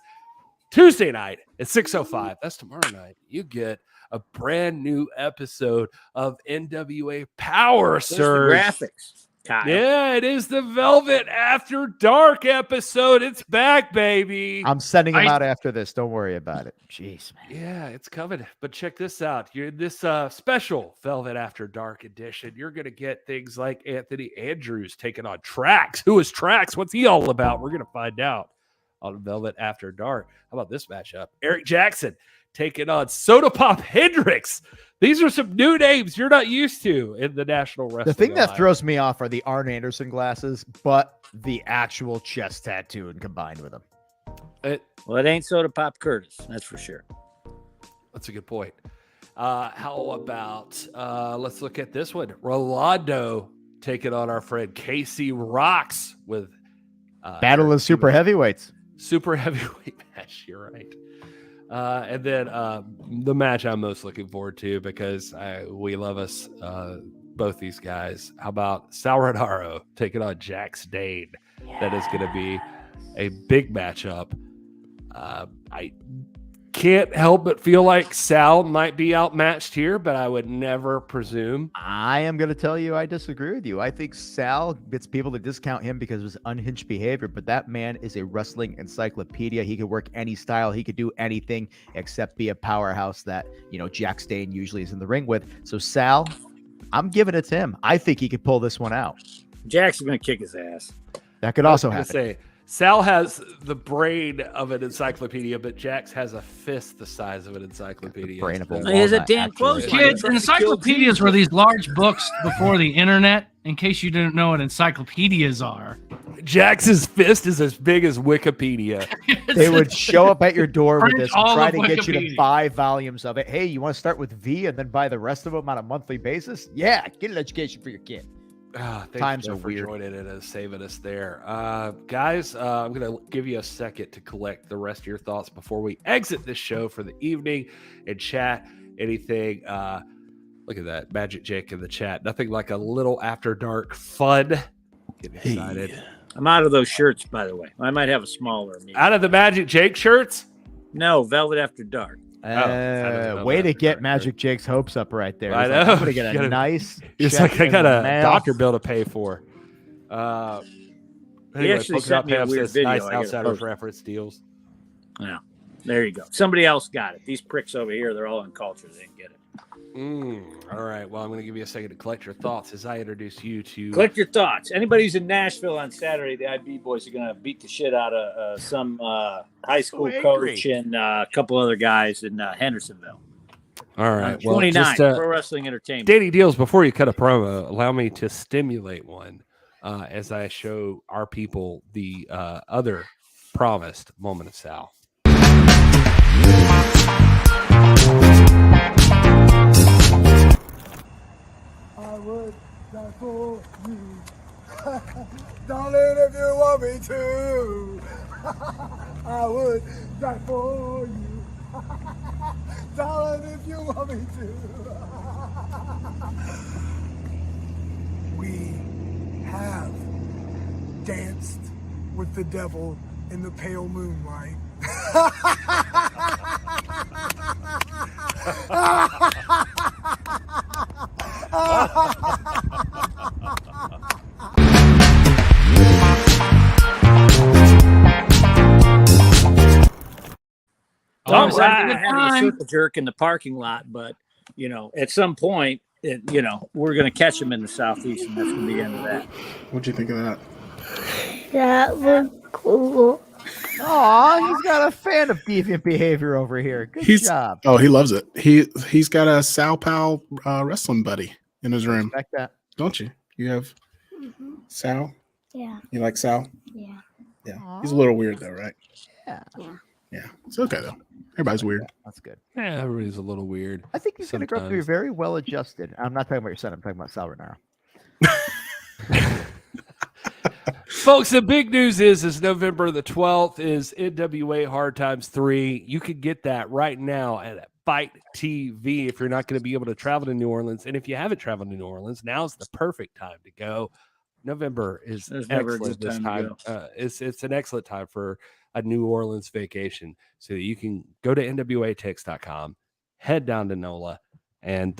Tuesday night at 6:05, that's tomorrow night, you get a brand new episode of NWA Power Surge.
Graphics. Kyle.
Yeah, it is the Velvet After Dark episode. It's back, baby.
I'm sending him out after this. Don't worry about it. Jeez, man.
Yeah, it's coming. But check this out. You're this special Velvet After Dark edition. You're going to get things like Anthony Andrews taking on Trax. Who is Trax? What's he all about? We're going to find out on Velvet After Dark. How about this matchup? Eric Jackson taking on Soda Pop Hendrix. These are some new names you're not used to in the National Wrestling
The thing that
Alliance.
throws me off are the Arn Anderson glasses, but the actual chest tattoo and combined with them.
Well, it ain't Soda Pop Curtis, that's for sure.
That's a good point. How about let's look at this one. Rolando taking on our friend Casey Rocks with
Battle of Super Heavyweights.
Super heavyweight match. You're right. And then the match I'm most looking forward to, because we love us, both these guys. How about Sauronaro taking on Jax Dane? Yeah. That is going to be a big matchup. I can't help but feel like Sal might be outmatched here, but I would never presume.
I am going to tell you I disagree with you. I think Sal gets people to discount him because of his unhinged behavior, but that man is a wrestling encyclopedia. He could work any style. He could do anything except be a powerhouse that, Jax Dane usually is in the ring with. So Sal, I'm giving it to him. I think he could pull this one out.
Jax is going to kick his ass.
That could also happen.
Sal has the brain of an encyclopedia, but Jax has a fist the size of an encyclopedia.
Brain of a
He has a damn close.
Kids, encyclopedias were these large books before the internet, in case you didn't know what encyclopedias are.
Jax's fist is as big as Wikipedia.
They would show up at your door with this and
all
try
of
to get you to
Wikipedia.
buy volumes of it. Hey, you want to start with V and then buy the rest of them on a monthly basis? Yeah, get an education for your kid.
Times are weird. Joining it and saving us there, guys. I'm gonna give you a second to collect the rest of your thoughts before we exit this show for the evening and chat anything. Look at that, Magic Jake in the chat. Nothing like a little after dark fun. Getting excited.
Hey. I'm out of those shirts, by the way. I might have a smaller.
Out of the Magic Jake shirts?
No, Velvet After Dark.
Way to get Magic Jake's hopes up right there.
I
He's
know.
Like, I'm gonna get a nice.
It's
check
like I
in
got
the
a
mail.
doctor bill to pay for.
He
Anyway,
actually sent me a weird video.
Nice
I gotta
Outsiders
post it.
reference deals.
Yeah, there you go. Somebody else got it. These pricks over here, they're all uncultured. They didn't get it.
All right. Well, I'm going to give you a second to collect your thoughts as I introduce you to.
Collect your thoughts. Anybody who's in Nashville on Saturday, the IB boys are going to beat the shit out of some high school coach and a couple other guys in Hendersonville.
All right. Well,
29,
just,
Pro Wrestling Entertainment.
Danny Dealz, before you cut a promo, allow me to stimulate one as I show our people the other promised moment of Sal.
I would die for you. Darling, if you want me to. I would die for you. Darling, if you want me to. We have danced with the devil in the pale moonlight.
I was having a circle jerk in the parking lot, but at some point we're going to catch them in the Southeast, and that's going to be the end of that.
What'd you think of that?
That was cool.
Aw, he's got a fan of deviant behavior over here. Good job.
Oh, he loves it. He's got a Sal Pal wrestling buddy in his room.
Respect that.
Don't you? You have Sal?
Yeah.
You like Sal?
Yeah.
Yeah. He's a little weird though, right?
Yeah.
Yeah. It's okay though. Everybody's weird.
That's good.
Yeah, everybody's a little weird.
I think he's going to grow up to be very well adjusted. I'm not talking about your son. I'm talking about Sal Renaro.
Folks, the big news is November the 12th is NWA Hard Times 3. You can get that right now at Fight TV if you're not going to be able to travel to New Orleans. And if you haven't traveled to New Orleans, now's the perfect time to go. November is excellent this time. It's an excellent time for a New Orleans vacation. So you can go to NWATix.com, head down to NOLA, and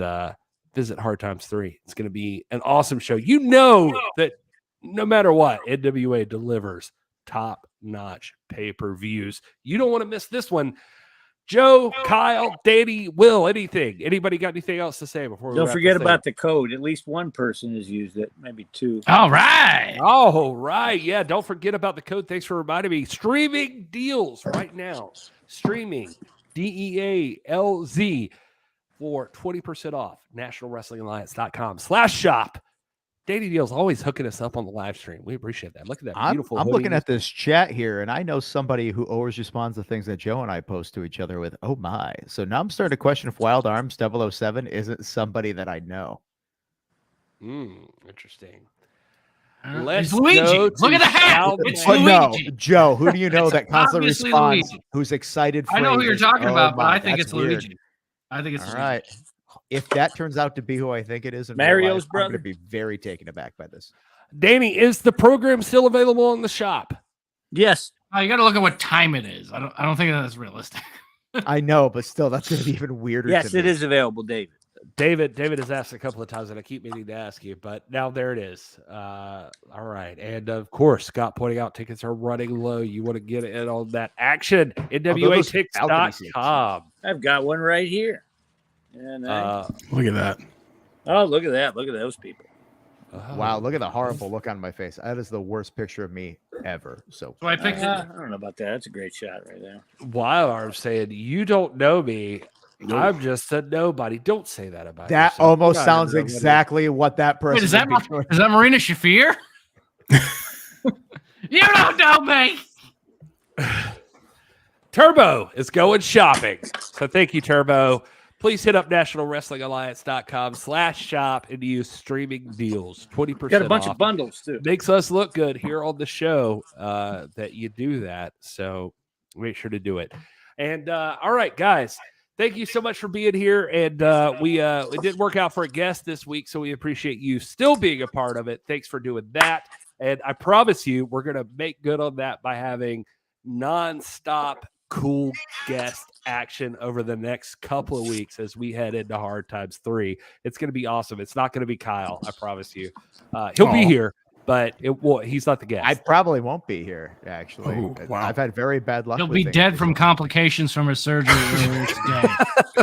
visit Hard Times 3. It's going to be an awesome show. You know that no matter what, NWA delivers top-notch pay-per-views. You don't want to miss this one. Joe, Kyle, Danny, Will, anything? Anybody got anything else to say before we
Don't
wrap
forget
this
about
up?
the code. At least one person has used it, maybe two.
All right.
All right. Yeah, don't forget about the code. Thanks for reminding me. Streaming Dealz right now. Streaming, DEALZ, for 20% off. NationalWrestlingAlliance.com/shop. Danny Dealz always hooking us up on the live stream. We appreciate that. Look at that beautiful
I'm
hoodie.
looking at this chat here, and I know somebody who always responds to things that Joe and I post to each other with, oh my. So now I'm starting to question if Wild Arms 007 isn't somebody that I know.
Interesting.
It's Luigi. Look at the hat. It's
But no,
Luigi.
Joe, who do you know
It's
that constantly
obviously
responds,
Luigi.
who's excited?
I know who you're
phrases?
talking
Oh
about, but
my,
I think
that's
it's
weird.
Luigi. I think it's
All
Luigi.
right. If that turns out to be who I think it is, in real
Mario's
life, I'm
brother?
going to be very taken aback by this.
Danny, is the program still available in the shop?
Yes.
Oh, you got to look at what time it is. I don't think that's realistic.
I know, but still, that's going to be even weirder.
Yes,
to
it
me.
is available, David.
David has asked a couple of times, and I keep meaning to ask you, but now there it is. All right. And of course, Scott pointing out tickets are running low. You want to get in on that action. NWATix.com.
I've got one right here. Yeah, nice.
Look at that.
Oh, look at that. Look at those people.
Wow, look at the horrible look on my face. That is the worst picture of me ever. So
I picked
I don't know about that. That's a great shot right there.
Wild Arm saying, you don't know me. I'm just a nobody. Don't say that about
that
yourself.
almost
You're not
sounds
even nobody.
exactly what that person
Wait, is that
would be doing.
is that Marina Shafir? You don't know me.
Turbo is going shopping. So thank you, Turbo. Please hit up nationalwrestlingalliance.com/shop and use streaming deals. 20%
Got a bunch
off.
of bundles too.
Makes us look good here on the show that you do that. So make sure to do it. And all right, guys, thank you so much for being here. And it didn't work out for a guest this week, so we appreciate you still being a part of it. Thanks for doing that. And I promise you, we're going to make good on that by having nonstop cool guest action over the next couple of weeks as we head into Hard Times 3. It's going to be awesome. It's not going to be Kyle, I promise you. He'll be here, but he's not the guest.
I probably won't be here, actually.
Oh, wow.
I've had very bad luck.
He'll
with
be
things.
dead from complications from his surgery earlier today.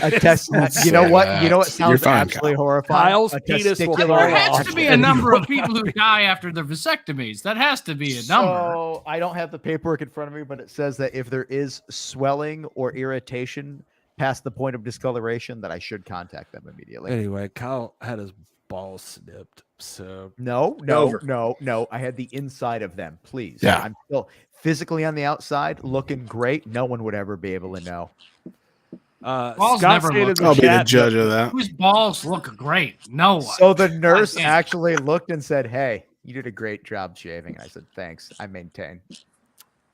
A test. You know what? You know what sounds
fine,
absolutely
Kyle.
horrifying?
Kyle's
A
penis will
testicular
fall
There
off.
has to be a number of people who die after their vasectomies. That has to be a number.
So I don't have the paperwork in front of me, but it says that if there is swelling or irritation past the point of discoloration, that I should contact them immediately.
Anyway, Kyle had his balls snipped. So
No. I had the inside of them. Please.
Yeah.
I'm still physically on the outside, looking great. No one would ever be able to know.
Balls
Scott
never
stayed in
look
the
I'll be the
chat.
judge of that.
Whose balls look great? No one.
So the nurse
damn.
actually looked and said, "Hey, you did a great job shaving." And I said, "Thanks. I maintain."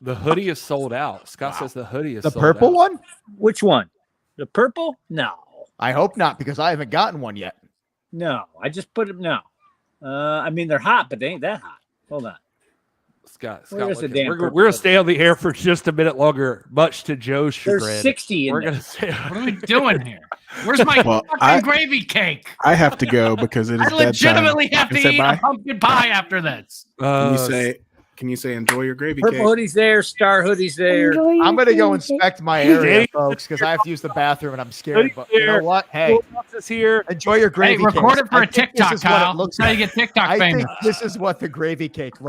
The hoodie is sold out. Scott says the hoodie is
The
sold
purple
out.
one?
Which one? The purple? No.
I hope not, because I haven't gotten one yet.
No. I just put them. No. I mean, they're hot, but they ain't that hot. Hold on.
Scott,
Where's the
looking.
damn
We're
purple
going to
hoodie?
stay on the air for just a minute longer, much to Joe's
There's
chagrin.
60 in
We're
there.
going to say
What are we doing here? Where's my
Well,
fucking gravy cake?
I have to go because it is
I legitimately
bedtime.
have
Can
to
you say
eat
bye?
a pumpkin pie after this.
Can you say Can you say enjoy your gravy
Purple
cake?
hoodie's there, star hoodie's there.
I'm gonna go inspect my area, folks, because I have to use the bathroom and I'm scared. But you know what? Hey,
is here.
Enjoy your gravy.
Hey, record
cakes.
it for
I
a
think this
TikTok,
is what it
Kyle.
looks
That's how you
like.
get TikTok
I
famous.
think this is what the gravy cake looks